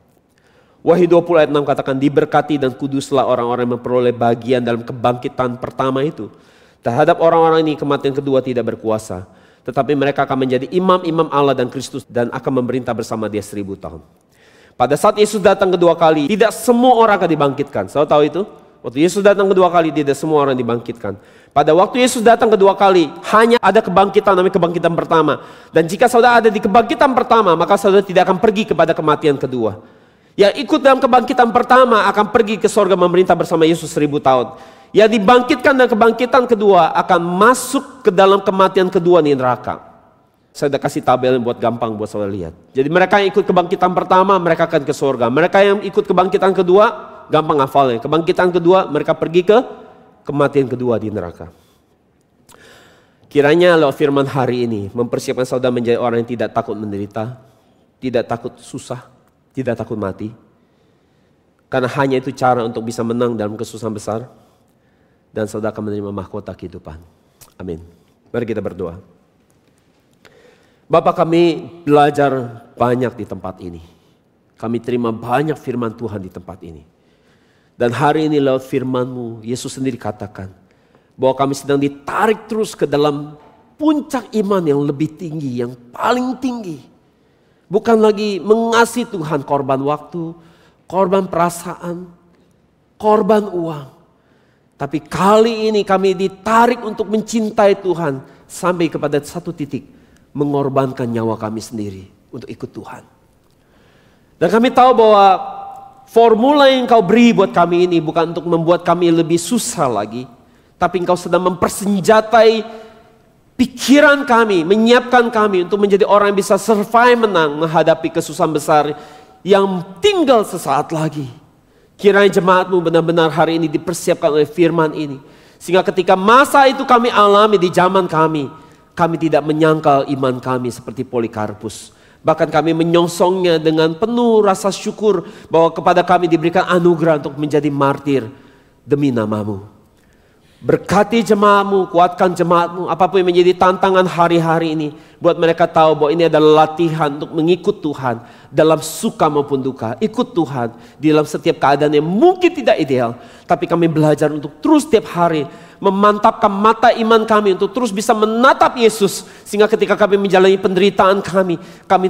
Speaker 1: Wahyu 20 ayat 6 katakan, diberkati dan kuduslah orang-orang yang memperoleh bagian dalam kebangkitan pertama itu. Terhadap orang-orang ini kematian kedua tidak berkuasa, tetapi mereka akan menjadi imam-imam Allah dan Kristus dan akan memerintah bersama Dia 1000 tahun. Pada saat Yesus datang kedua kali, tidak semua orang akan dibangkitkan. Saudara tahu itu? Waktu Yesus datang kedua kali, tidak semua orang dibangkitkan. Pada waktu Yesus datang kedua kali, hanya ada kebangkitan, namanya kebangkitan pertama. Dan jika saudara ada di kebangkitan pertama, maka saudara tidak akan pergi kepada kematian kedua. Yang ikut dalam kebangkitan pertama akan pergi ke sorga memerintah bersama Yesus 1000 tahun. Yang dibangkitkan dan kebangkitan kedua akan masuk ke dalam kematian kedua di neraka. Saya sudah kasih tabel yang buat gampang buat saudara lihat. Jadi mereka yang ikut kebangkitan pertama, mereka akan ke sorga. Mereka yang ikut kebangkitan kedua, gampang hafalnya. Kebangkitan kedua, mereka pergi ke kematian kedua di neraka. Kiranya lewat firman hari ini mempersiapkan saudara menjadi orang yang tidak takut menderita, tidak takut susah, tidak takut mati. Karena hanya itu cara untuk bisa menang dalam kesusahan besar. Dan saudara akan menerima mahkota kehidupan. Amin. Mari kita berdoa. Bapa, kami belajar banyak di tempat ini. Kami terima banyak firman Tuhan di tempat ini. Dan hari ini lewat firman-Mu, Yesus sendiri katakan bahwa kami sedang ditarik terus ke dalam puncak iman yang lebih tinggi, yang paling tinggi. Bukan lagi mengasihi Tuhan korban waktu, korban perasaan, korban uang. Tapi kali ini kami ditarik untuk mencintai Tuhan sampai kepada satu titik mengorbankan nyawa kami sendiri untuk ikut Tuhan. Dan kami tahu bahwa formula yang Engkau beri buat kami ini bukan untuk membuat kami lebih susah lagi, tapi Engkau sedang mempersenjatai pikiran kami, menyiapkan kami untuk menjadi orang yang bisa survive, menang menghadapi kesusahan besar yang tinggal sesaat lagi. Kiranya jemaat-Mu benar-benar hari ini dipersiapkan oleh firman ini. Sehingga ketika masa itu kami alami di zaman kami tidak menyangkal iman kami seperti Polikarpus. Bahkan kami menyongsongnya dengan penuh rasa syukur bahwa kepada kami diberikan anugerah untuk menjadi martir demi nama-Mu. Berkati jemaat-Mu, kuatkan jemaat-Mu, apapun yang menjadi tantangan hari-hari ini. Buat mereka tahu bahwa ini adalah latihan untuk mengikut Tuhan dalam suka maupun duka. Ikut Tuhan di dalam setiap keadaan yang mungkin tidak ideal. Tapi kami belajar untuk terus setiap hari memantapkan mata iman kami untuk terus bisa menatap Yesus. Sehingga ketika kami menjalani penderitaan kami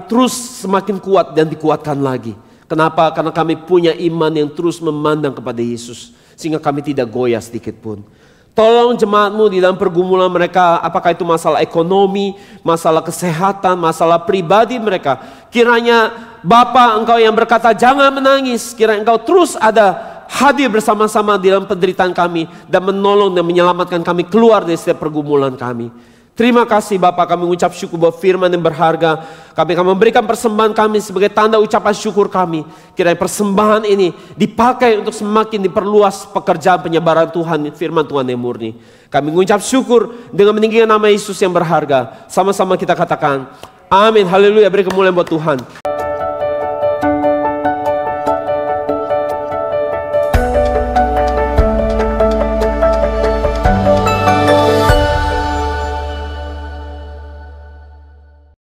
Speaker 1: terus semakin kuat dan dikuatkan lagi. Kenapa? Karena kami punya iman yang terus memandang kepada Yesus. Sehingga kami tidak goyah sedikit pun. Tolong jemaat-Mu di dalam pergumulan mereka, apakah itu masalah ekonomi, masalah kesehatan, masalah pribadi mereka. Kiranya Bapa, Engkau yang berkata jangan menangis, kiranya Engkau terus ada hadir bersama-sama di dalam penderitaan kami dan menolong dan menyelamatkan kami keluar dari setiap pergumulan kami. Terima kasih Bapak, kami mengucap syukur buat firman yang berharga. Kami akan memberikan persembahan kami sebagai tanda ucapan syukur kami. Kiranya persembahan ini dipakai untuk semakin diperluas pekerjaan penyebaran Tuhan, firman Tuhan yang murni. Kami mengucap syukur dengan meninggikan nama Yesus yang berharga. Sama-sama kita katakan, amin, haleluya, beri kemuliaan buat Tuhan.